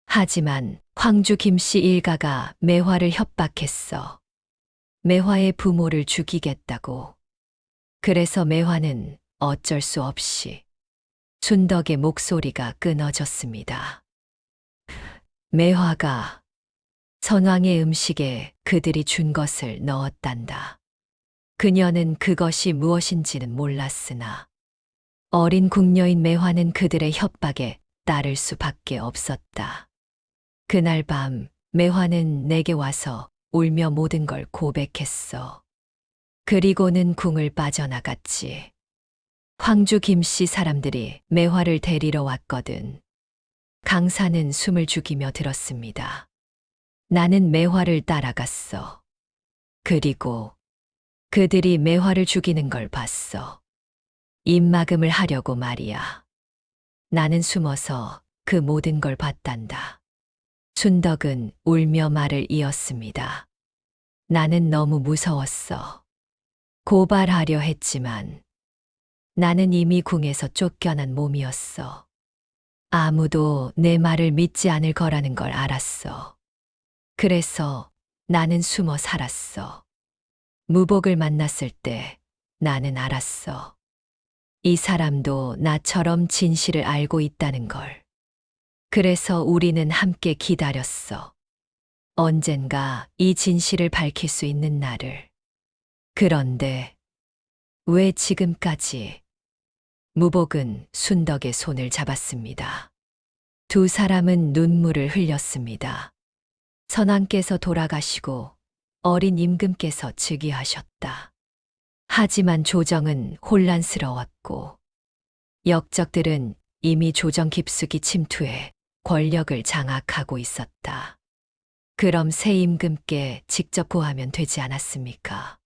하지만 황주 김씨 일가가 매화를 협박했어. 매화의 부모를 죽이겠다고. 그래서 매화는 어쩔 수 없이. 순덕의 목소리가 끊어졌습니다. 매화가 선왕의 음식에 그들이 준 것을 넣었단다. 그녀는 그것이 무엇인지는 몰랐으나 어린 궁녀인 매화는 그들의 협박에 따를 수밖에 없었다. 그날 밤 매화는 내게 와서 울며 모든 걸 고백했어. 그리고는 궁을 빠져나갔지. 황주 김씨 사람들이 매화를 데리러 왔거든. 강사는 숨을 죽이며 들었습니다. 나는 매화를 따라갔어. 그리고 그들이 매화를 죽이는 걸 봤어. 입막음을 하려고 말이야. 나는 숨어서 그 모든 걸 봤단다. 순덕은 울며 말을 이었습니다. 나는 너무 무서웠어. 고발하려 했지만 나는 이미 궁에서 쫓겨난 몸이었어. 아무도 내 말을 믿지 않을 거라는 걸 알았어. 그래서 나는 숨어 살았어. 무복을 만났을 때 나는 알았어. 이 사람도 나처럼 진실을 알고 있다는 걸. 그래서 우리는 함께 기다렸어. 언젠가 이 진실을 밝힐 수 있는 날을. 그런데 왜 지금까지? 무복은 순덕의 손을 잡았습니다. 두 사람은 눈물을 흘렸습니다. 선왕께서 돌아가시고 어린 임금께서 즉위하셨다. 하지만 조정은 혼란스러웠고 역적들은 이미 조정 깊숙이 침투해 권력을 장악하고 있었다. 그럼 새 임금께 직접 고하면 되지 않았습니까?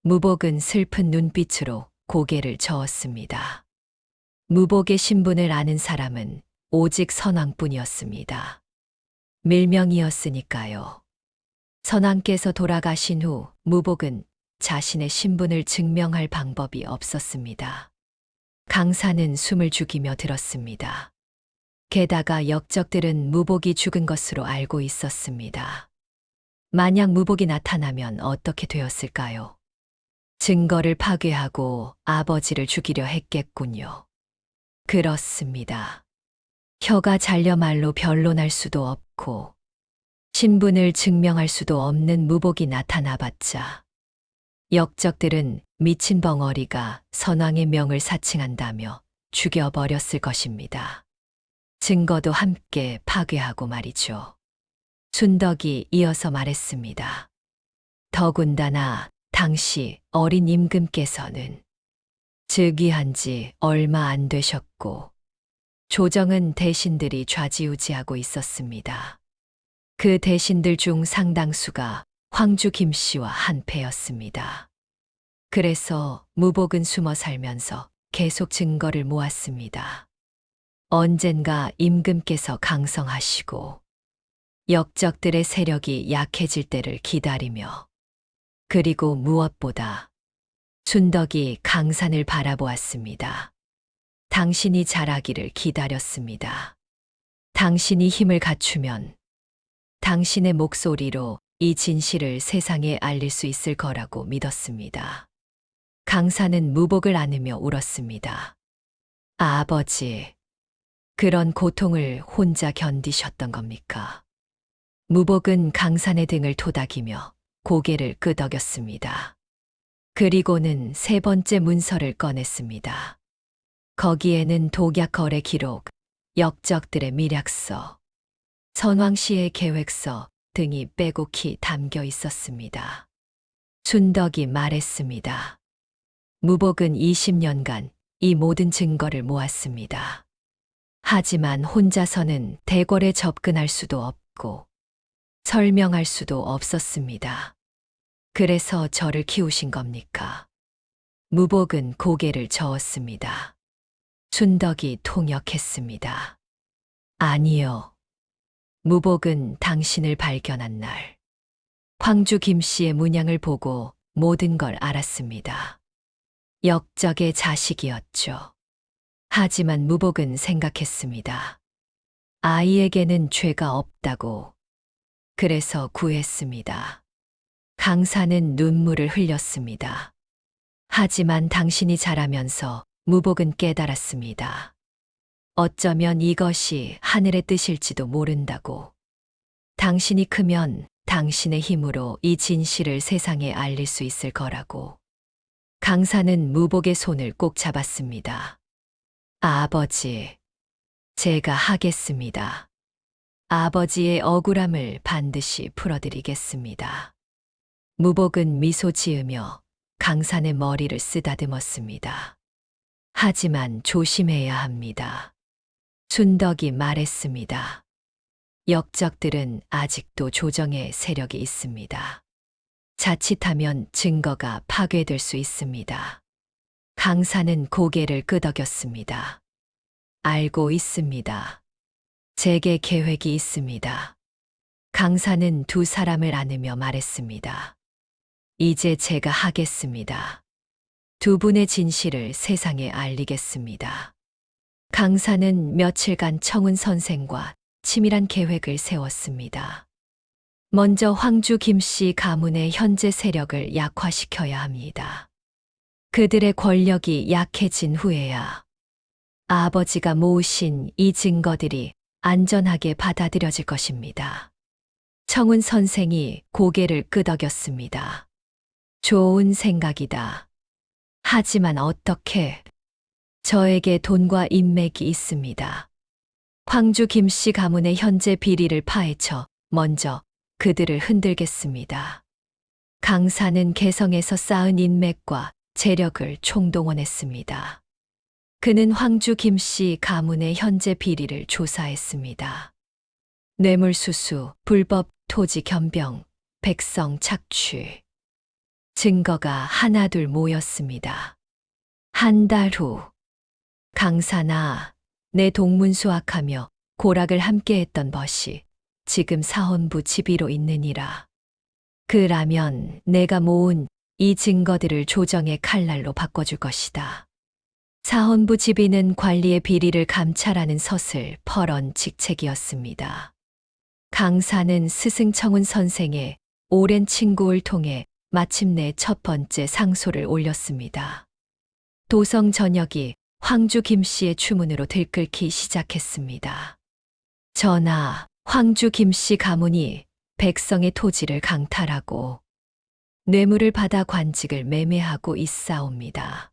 무복은 슬픈 눈빛으로 고개를 저었습니다. 무복의 신분을 아는 사람은 오직 선왕뿐이었습니다. 밀명이었으니까요. 선왕께서 돌아가신 후 무복은 자신의 신분을 증명할 방법이 없었습니다. 강사는 숨을 죽이며 들었습니다. 게다가 역적들은 무복이 죽은 것으로 알고 있었습니다. 만약 무복이 나타나면 어떻게 되었을까요? 증거를 파괴하고 아버지를 죽이려 했겠군요. 그렇습니다. 혀가 잘려 말로 변론할 수도 없고 신분을 증명할 수도 없는 무복이 나타나봤자 역적들은 미친 벙어리가 선왕의 명을 사칭한다며 죽여버렸을 것입니다. 증거도 함께 파괴하고 말이죠. 순덕이 이어서 말했습니다. 더군다나 당시 어린 임금께서는 즉위한 지 얼마 안 되셨고 조정은 대신들이 좌지우지하고 있었습니다. 그 대신들 중 상당수가 황주 김씨와 한패였습니다. 그래서 무복은 숨어 살면서 계속 증거를 모았습니다. 언젠가 임금께서 강성하시고 역적들의 세력이 약해질 때를 기다리며, 그리고 무엇보다 춘덕이 강산을 바라보았습니다. 당신이 자라기를 기다렸습니다. 당신이 힘을 갖추면 당신의 목소리로 이 진실을 세상에 알릴 수 있을 거라고 믿었습니다. 강산은 무복을 안으며 울었습니다. 아버지, 그런 고통을 혼자 견디셨던 겁니까? 무복은 강산의 등을 토닥이며 고개를 끄덕였습니다. 그리고는 세 번째 문서를 꺼냈습니다. 거기에는 독약 거래 기록, 역적들의 미략서, 선왕씨의 계획서 등이 빼곡히 담겨 있었습니다. 춘덕이 말했습니다. 무복은 20년간 이 모든 증거를 모았습니다. 하지만 혼자서는 대궐에 접근할 수도 없고 설명할 수도 없었습니다. 그래서 저를 키우신 겁니까? 무복은 고개를 저었습니다. 춘덕이 통역했습니다. 아니요. 무복은 당신을 발견한 날, 황주 김씨의 문양을 보고 모든 걸 알았습니다. 역적의 자식이었죠. 하지만 무복은 생각했습니다. 아이에게는 죄가 없다고. 그래서 구했습니다. 강사는 눈물을 흘렸습니다. 하지만 당신이 자라면서 무복은 깨달았습니다. 어쩌면 이것이 하늘의 뜻일지도 모른다고. 당신이 크면 당신의 힘으로 이 진실을 세상에 알릴 수 있을 거라고. 강사는 무복의 손을 꼭 잡았습니다. 아버지, 제가 하겠습니다. 아버지의 억울함을 반드시 풀어드리겠습니다. 무복은 미소 지으며 강산의 머리를 쓰다듬었습니다. 하지만 조심해야 합니다. 춘덕이 말했습니다. 역적들은 아직도 조정의 세력이 있습니다. 자칫하면 증거가 파괴될 수 있습니다. 강사는 고개를 끄덕였습니다. 알고 있습니다. 제게 계획이 있습니다. 강사는 두 사람을 안으며 말했습니다. 이제 제가 하겠습니다. 두 분의 진실을 세상에 알리겠습니다. 강사는 며칠간 청운 선생과 치밀한 계획을 세웠습니다. 먼저 황주 김씨 가문의 현재 세력을 약화시켜야 합니다. 그들의 권력이 약해진 후에야 아버지가 모으신 이 증거들이 안전하게 받아들여질 것입니다. 청운 선생이 고개를 끄덕였습니다. 좋은 생각이다. 하지만 어떻게? 저에게 돈과 인맥이 있습니다. 황주 김씨 가문의 현재 비리를 파헤쳐 먼저 그들을 흔들겠습니다. 강사는 개성에서 쌓은 인맥과 재력을 총동원했습니다. 그는 황주 김씨 가문의 현재 비리를 조사했습니다. 뇌물수수, 불법 토지 겸병, 백성 착취. 증거가 하나둘 모였습니다. 한 달 후, 강사나 내 동문 수학하며 고락을 함께했던 벗이 지금 사헌부 지비로 있느니라. 그라면 내가 모은 이 증거들을 조정의 칼날로 바꿔줄 것이다. 사헌부 지비는 관리의 비리를 감찰하는 서슬 퍼런 직책이었습니다. 강사는 스승 청운 선생의 오랜 친구를 통해 마침내 첫 번째 상소를 올렸습니다. 도성 전역이 황주 김씨의 추문으로 들끓기 시작했습니다. 전하, 황주 김씨 가문이 백성의 토지를 강탈하고 뇌물을 받아 관직을 매매하고 있사옵니다.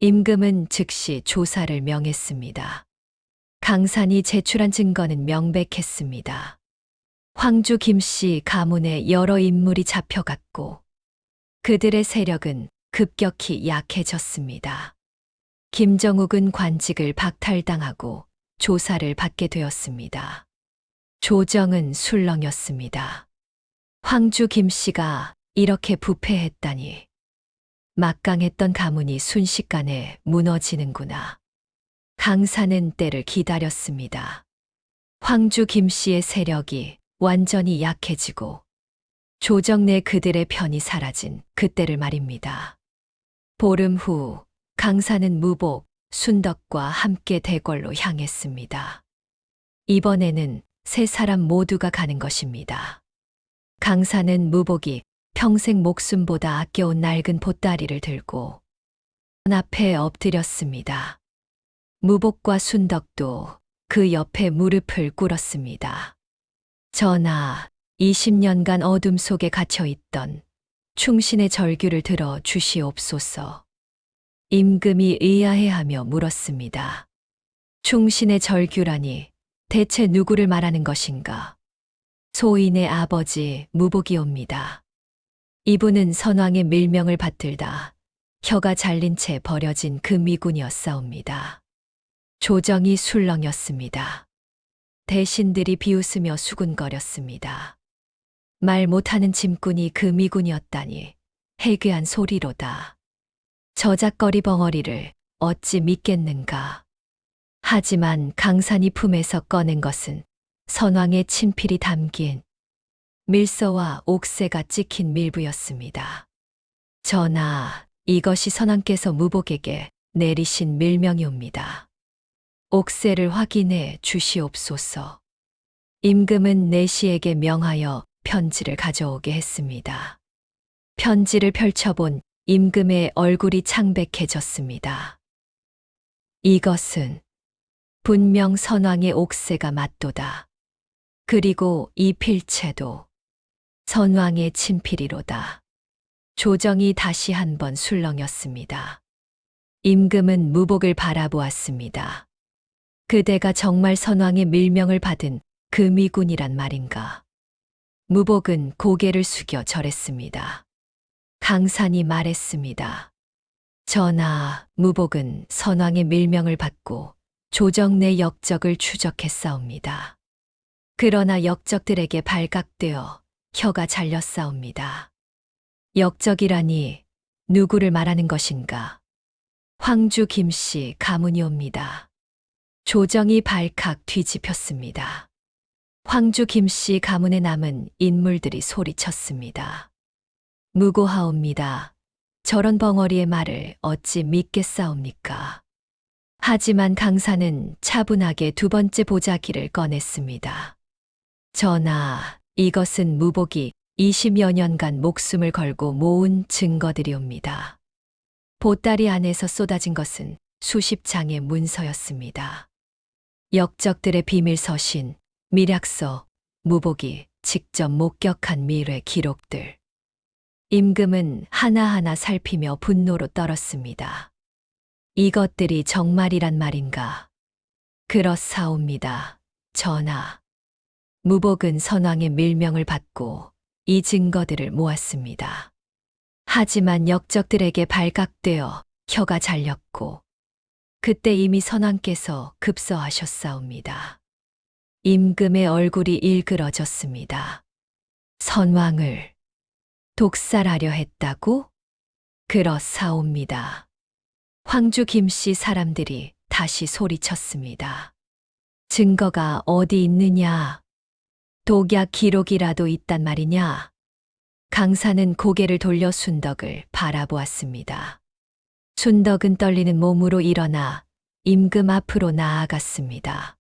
임금은 즉시 조사를 명했습니다. 강산이 제출한 증거는 명백했습니다. 황주 김씨 가문의 여러 인물이 잡혀갔고 그들의 세력은 급격히 약해졌습니다. 김정욱은 관직을 박탈당하고 조사를 받게 되었습니다. 조정은 술렁였습니다. 황주 김씨가 이렇게 부패했다니. 막강했던 가문이 순식간에 무너지는구나. 강사는 때를 기다렸습니다. 황주 김씨의 세력이 완전히 약해지고 조정내 그들의 편이 사라진 그때를 말입니다. 보름 후 강사는 무복, 순덕과 함께 대궐로 향했습니다. 이번에는 세 사람 모두가 가는 것입니다. 강사는 무복이 평생 목숨보다 아껴온 낡은 보따리를 들고 앞에 엎드렸습니다. 무복과 순덕도 그 옆에 무릎을 꿇었습니다. 전하, 20년간 어둠 속에 갇혀있던 충신의 절규를 들어 주시옵소서. 임금이 의아해하며 물었습니다. 충신의 절규라니 대체 누구를 말하는 것인가? 소인의 아버지 무복이옵니다. 이분은 선왕의 밀명을 받들다 혀가 잘린 채 버려진 그 미군이었사옵니다. 조정이 술렁였습니다. 대신들이 비웃으며 수군거렸습니다. 말 못하는 짐꾼이 그 미군이었다니 해괴한 소리로다. 저작거리 벙어리를 어찌 믿겠는가. 하지만 강산이 품에서 꺼낸 것은 선왕의 친필이 담긴 밀서와 옥새가 찍힌 밀부였습니다. 전하, 이것이 선왕께서 무복에게 내리신 밀명이옵니다. 옥새를 확인해 주시옵소서. 임금은 내시에게 명하여 편지를 가져오게 했습니다. 편지를 펼쳐본 임금의 얼굴이 창백해졌습니다. 이것은 분명 선왕의 옥새가 맞도다. 그리고 이 필체도 선왕의 친필이로다. 조정이 다시 한번 술렁였습니다. 임금은 무복을 바라보았습니다. 그대가 정말 선왕의 밀명을 받은 그 미군이란 말인가. 무복은 고개를 숙여 절했습니다. 강산이 말했습니다. 전하, 무복은 선왕의 밀명을 받고 조정 내 역적을 추적했사옵니다. 그러나 역적들에게 발각되어 혀가 잘렸사옵니다. 역적이라니 누구를 말하는 것인가? 황주 김씨 가문이옵니다. 조정이 발칵 뒤집혔습니다. 황주 김씨 가문에 남은 인물들이 소리쳤습니다. 무고하옵니다. 저런 벙어리의 말을 어찌 믿겠사옵니까? 하지만 강사는 차분하게 두 번째 보자기를 꺼냈습니다. 전하, 이것은 무복이 20여 년간 목숨을 걸고 모은 증거들이옵니다. 보따리 안에서 쏟아진 것은 수십 장의 문서였습니다. 역적들의 비밀 서신, 밀약서, 무복이 직접 목격한 미래 기록들. 임금은 하나하나 살피며 분노로 떨었습니다. 이것들이 정말이란 말인가? 그렇사옵니다, 전하. 무복은 선왕의 밀명을 받고 이 증거들을 모았습니다. 하지만 역적들에게 발각되어 혀가 잘렸고 그때 이미 선왕께서 급서하셨사옵니다. 임금의 얼굴이 일그러졌습니다. 선왕을 독살하려 했다고? 그렇사옵니다. 황주 김씨 사람들이 다시 소리쳤습니다. 증거가 어디 있느냐? 독약 기록이라도 있단 말이냐? 강사는 고개를 돌려 순덕을 바라보았습니다. 순덕은 떨리는 몸으로 일어나 임금 앞으로 나아갔습니다.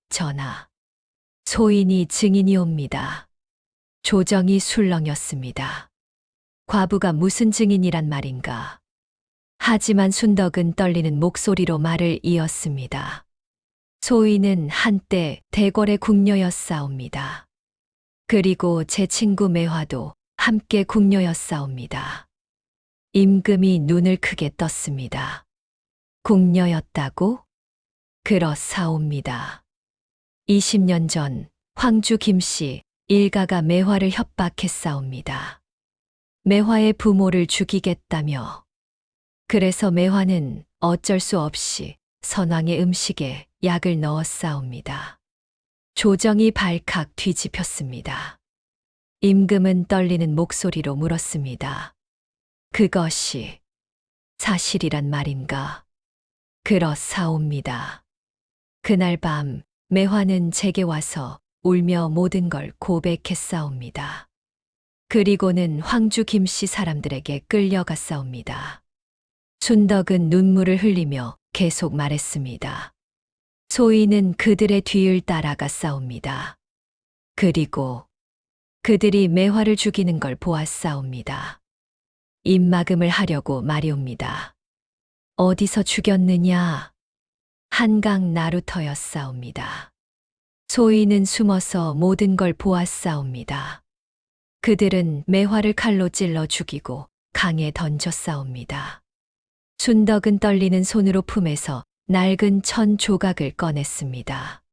전하, 소인이 증인이옵니다. 조정이 술렁였습니다. 과부가 무슨 증인이란 말인가? 하지만 순덕은 떨리는 목소리로 말을 이었습니다. 소인은 한때 대궐의 궁녀였사옵니다. 그리고 제 친구 매화도 함께 궁녀였사옵니다. 임금이 눈을 크게 떴습니다. 궁녀였다고? 그렇사옵니다. 20년 전 황주 김씨 일가가 매화를 협박했사옵니다. 매화의 부모를 죽이겠다며. 그래서 매화는 어쩔 수 없이 선왕의 음식에 약을 넣었사옵니다. 조정이 발칵 뒤집혔습니다. 임금은 떨리는 목소리로 물었습니다. 그것이 사실이란 말인가? 그렇사옵니다. 그날 밤 매화는 제게 와서 울며 모든 걸 고백했사옵니다. 그리고는 황주 김씨 사람들에게 끌려갔사옵니다. 순덕은 눈물을 흘리며 계속 말했습니다. 소인은 그들의 뒤를 따라갔사옵니다. 그리고 그들이 매화를 죽이는 걸 보았사옵니다. 입막음을 하려고 말이옵니다. 어디서 죽였느냐? 한강 나루터였사옵니다. 소인은 숨어서 모든 걸 보았사옵니다. 그들은 매화를 칼로 찔러 죽이고 강에 던졌사옵니다. 순덕은 떨리는 손으로 품에서 낡은 천 조각을 꺼냈습니다.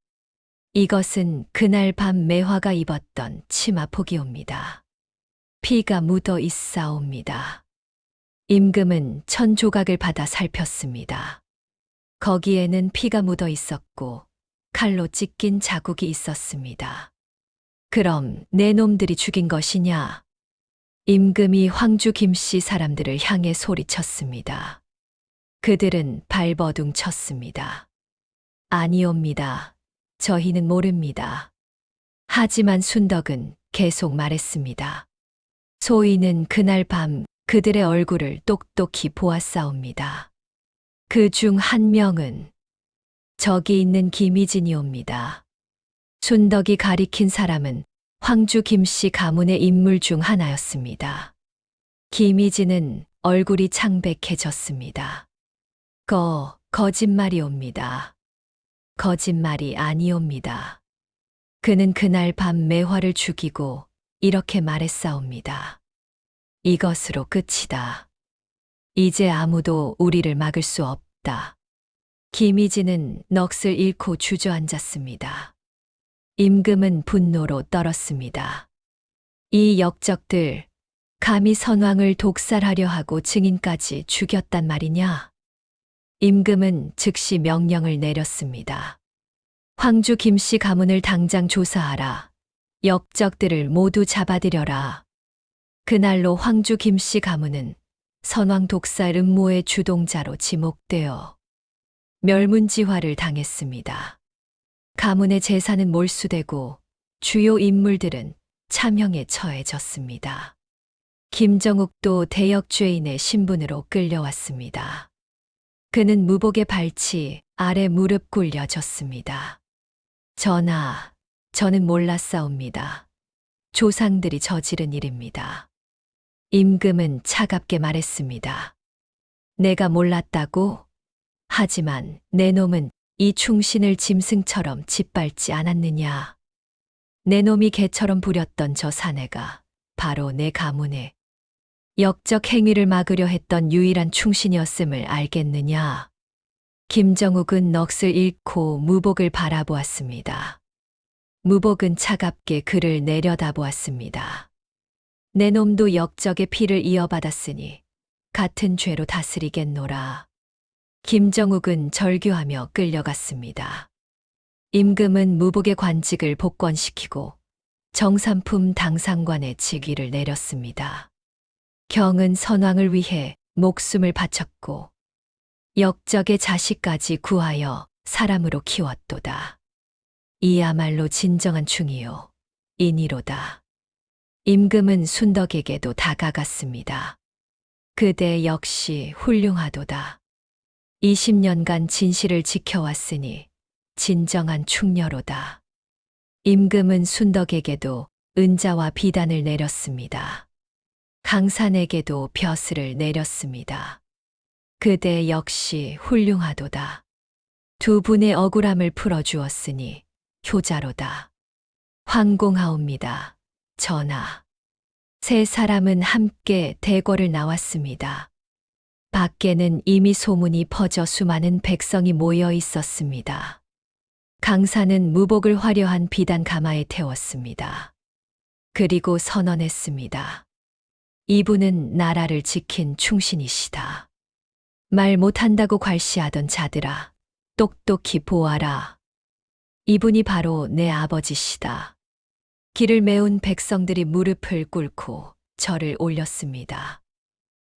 이것은 그날 밤 매화가 입었던 치마폭이옵니다. 피가 묻어 있사옵니다. 임금은 천 조각을 받아 살폈습니다. 거기에는 피가 묻어 있었고 칼로 찢긴 자국이 있었습니다. 그럼 내 놈들이 죽인 것이냐? 임금이 황주 김씨 사람들을 향해 소리쳤습니다. 그들은 발버둥 쳤습니다. 아니옵니다. 저희는 모릅니다. 하지만 순덕은 계속 말했습니다. 소인은 그날 밤 그들의 얼굴을 똑똑히 보았사옵니다. 그 중 한 명은 저기 있는 김희진이옵니다. 순덕이 가리킨 사람은 황주 김씨 가문의 인물 중 하나였습니다. 김희진은 얼굴이 창백해졌습니다. 거짓말이옵니다. 거짓말이 아니옵니다. 그는 그날 밤 매화를 죽이고 이렇게 말했사옵니다. 이것으로 끝이다. 이제 아무도 우리를 막을 수 없다. 김희진은 넋을 잃고 주저앉았습니다. 임금은 분노로 떨었습니다. 이 역적들, 감히 선왕을 독살하려 하고 증인까지 죽였단 말이냐? 임금은 즉시 명령을 내렸습니다. 황주 김씨 가문을 당장 조사하라. 역적들을 모두 잡아들여라. 그날로 황주 김씨 가문은 선왕 독살 음모의 주동자로 지목되어 멸문지화를 당했습니다. 가문의 재산은 몰수되고 주요 인물들은 참형에 처해졌습니다. 김정욱도 대역죄인의 신분으로 끌려왔습니다. 그는 무복의 발치 아래 무릎 꿇려졌습니다. 전하, 저는 몰랐사옵니다. 조상들이 저지른 일입니다. 임금은 차갑게 말했습니다. 내가 몰랐다고? 하지만 내 놈은 이 충신을 짐승처럼 짓밟지 않았느냐? 내 놈이 개처럼 부렸던 저 사내가 바로 내 가문의 역적 행위를 막으려 했던 유일한 충신이었음을 알겠느냐? 김정욱은 넋을 잃고 무복을 바라보았습니다. 무복은 차갑게 그를 내려다보았습니다. 내 놈도 역적의 피를 이어받았으니 같은 죄로 다스리겠노라. 김정욱은 절규하며 끌려갔습니다. 임금은 무복의 관직을 복권시키고 정삼품 당상관의 직위를 내렸습니다. 경은 선왕을 위해 목숨을 바쳤고 역적의 자식까지 구하여 사람으로 키웠도다. 이야말로 진정한 충이요 인이로다. 임금은 순덕에게도 다가갔습니다. 그대 역시 훌륭하도다. 20년간 진실을 지켜왔으니 진정한 충녀로다. 임금은 순덕에게도 은자와 비단을 내렸습니다. 강산에게도 벼슬을 내렸습니다. 그대 역시 훌륭하도다. 두 분의 억울함을 풀어주었으니 효자로다. 황공하옵니다. 전하. 세 사람은 함께 대궐을 나왔습니다. 밖에는 이미 소문이 퍼져 수많은 백성이 모여 있었습니다. 강산은 무복을 화려한 비단 가마에 태웠습니다. 그리고 선언했습니다. 이분은 나라를 지킨 충신이시다. 말 못한다고 괄시하던 자들아, 똑똑히 보아라. 이분이 바로 내 아버지시다. 길을 메운 백성들이 무릎을 꿇고 절을 올렸습니다.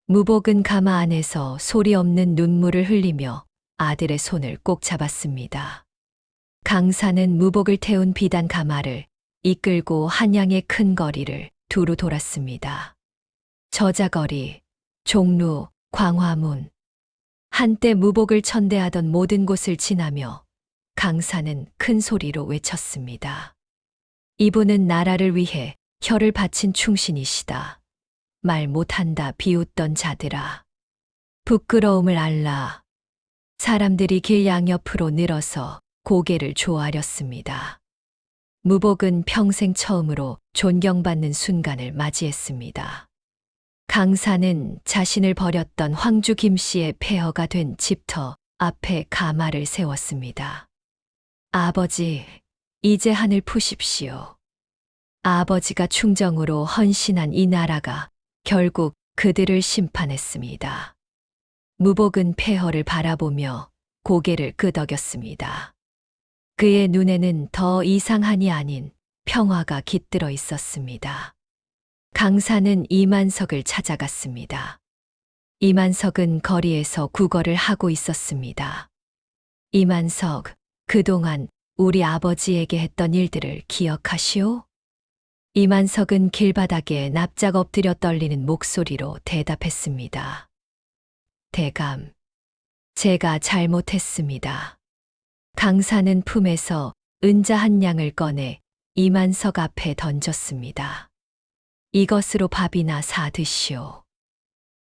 무복은 가마 안에서 소리 없는 눈물을 흘리며 아들의 손을 꼭 잡았습니다. 강사는 무복을 태운 비단 가마를 이끌고 한양의 큰 거리를 두루 돌았습니다. 저자거리, 종루, 광화문. 한때 무복을 천대하던 모든 곳을 지나며 강사는 큰 소리로 외쳤습니다. 이분은 나라를 위해 혀를 바친 충신이시다. 말 못한다 비웃던 자들아. 부끄러움을 알라. 사람들이 길 양옆으로 늘어서 고개를 조아렸습니다. 무복은 평생 처음으로 존경받는 순간을 맞이했습니다. 강사는 자신을 버렸던 황주 김씨의 폐허가 된 집터 앞에 가마를 세웠습니다. 아버지, 이제 하늘 푸십시오. 아버지가 충정으로 헌신한 이 나라가 결국 그들을 심판했습니다. 무복은 폐허를 바라보며 고개를 끄덕였습니다. 그의 눈에는 더 이상한이 아닌 평화가 깃들어 있었습니다. 강사는 이만석을 찾아갔습니다. 이만석은 거리에서 구걸을 하고 있었습니다. 이만석, 그동안 우리 아버지에게 했던 일들을 기억하시오? 이만석은 길바닥에 납작 엎드려 떨리는 목소리로 대답했습니다. 대감, 제가 잘못했습니다. 강사는 품에서 은자 한 양을 꺼내 이만석 앞에 던졌습니다. 이것으로 밥이나 사 드시오.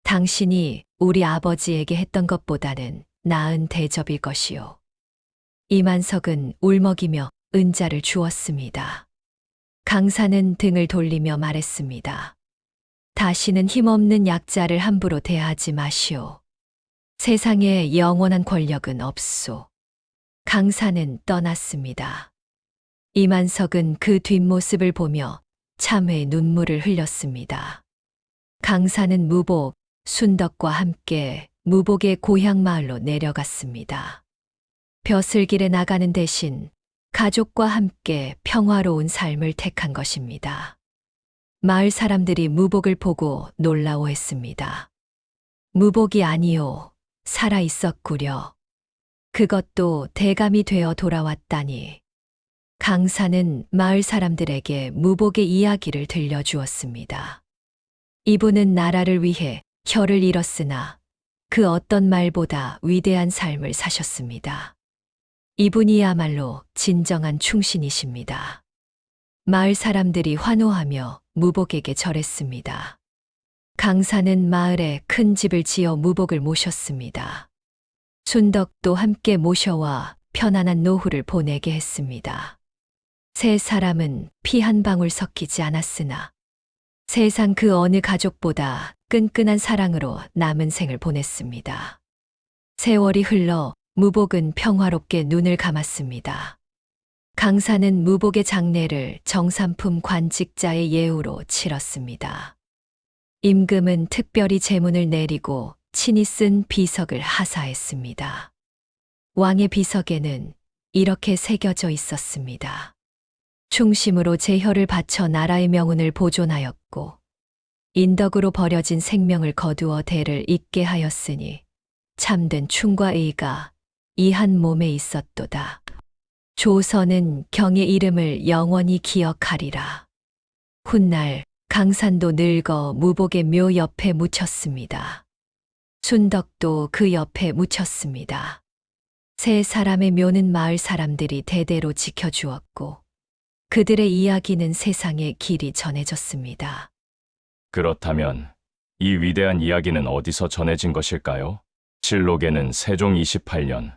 당신이 우리 아버지에게 했던 것보다는 나은 대접일 것이오. 이만석은 울먹이며 은자를 주었습니다. 강사는 등을 돌리며 말했습니다. 다시는 힘없는 약자를 함부로 대하지 마시오. 세상에 영원한 권력은 없소. 강사는 떠났습니다. 이만석은 그 뒷모습을 보며 참회 눈물을 흘렸습니다. 강사는 무복, 순덕과 함께 무복의 고향 마을로 내려갔습니다. 벼슬길에 나가는 대신 가족과 함께 평화로운 삶을 택한 것입니다. 마을 사람들이 무복을 보고 놀라워했습니다. 무복이 아니요, 살아 있었구려. 그것도 대감이 되어 돌아왔다니. 강사는 마을 사람들에게 무복의 이야기를 들려주었습니다. 이분은 나라를 위해 혀를 잃었으나 그 어떤 말보다 위대한 삶을 사셨습니다. 이분이야말로 진정한 충신이십니다. 마을 사람들이 환호하며 무복에게 절했습니다. 강사는 마을에 큰 집을 지어 무복을 모셨습니다. 순덕도 함께 모셔와 편안한 노후를 보내게 했습니다. 세 사람은 피 한 방울 섞이지 않았으나 세상 그 어느 가족보다 끈끈한 사랑으로 남은 생을 보냈습니다. 세월이 흘러 무복은 평화롭게 눈을 감았습니다. 강사는 무복의 장례를 정삼품 관직자의 예우로 치렀습니다. 임금은 특별히 제문을 내리고 친히 쓴 비석을 하사했습니다. 왕의 비석에는 이렇게 새겨져 있었습니다. 충심으로 제 혀를 바쳐 나라의 명운을 보존하였고 인덕으로 버려진 생명을 거두어 대를 잇게 하였으니 참된 충과 의가 이 한 몸에 있었도다. 조선은 경의 이름을 영원히 기억하리라. 훗날 강산도 늙어 무복의 묘 옆에 묻혔습니다. 순덕도 그 옆에 묻혔습니다. 세 사람의 묘는 마을 사람들이 대대로 지켜주었고 그들의 이야기는 세상에 길이 전해졌습니다. 그렇다면 이 위대한 이야기는 어디서 전해진 것일까요? 실록에는 세종 28년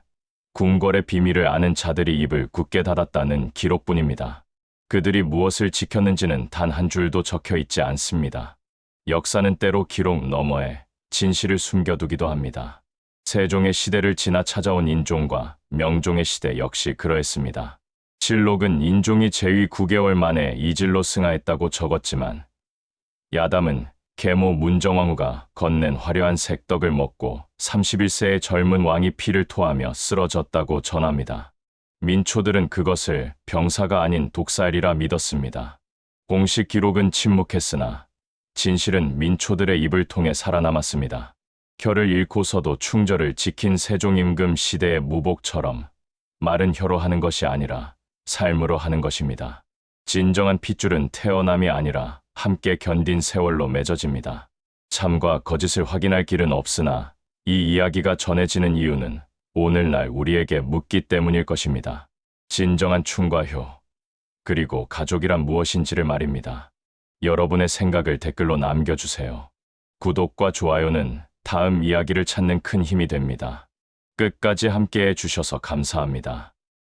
궁궐의 비밀을 아는 자들이 입을 굳게 닫았다는 기록뿐입니다. 그들이 무엇을 지켰는지는 단 한 줄도 적혀 있지 않습니다. 역사는 때로 기록 너머에 진실을 숨겨두기도 합니다. 세종의 시대를 지나 찾아온 인종과 명종의 시대 역시 그러했습니다. 실록은 인종이 재위 9개월 만에 이질로 승하했다고 적었지만 야담은 계모 문정왕후가 건넨 화려한 색덕을 먹고 31세의 젊은 왕이 피를 토하며 쓰러졌다고 전합니다. 민초들은 그것을 병사가 아닌 독살이라 믿었습니다. 공식 기록은 침묵했으나 진실은 민초들의 입을 통해 살아남았습니다. 혀를 잃고서도 충절을 지킨 세종임금 시대의 무복처럼 말은 혀로 하는 것이 아니라 삶으로 하는 것입니다. 진정한 핏줄은 태어남이 아니라 함께 견딘 세월로 맺어집니다. 참과 거짓을 확인할 길은 없으나 이 이야기가 전해지는 이유는 오늘날 우리에게 묻기 때문일 것입니다. 진정한 충과 효, 그리고 가족이란 무엇인지를 말입니다. 여러분의 생각을 댓글로 남겨주세요. 구독과 좋아요는 다음 이야기를 찾는 큰 힘이 됩니다. 끝까지 함께해 주셔서 감사합니다.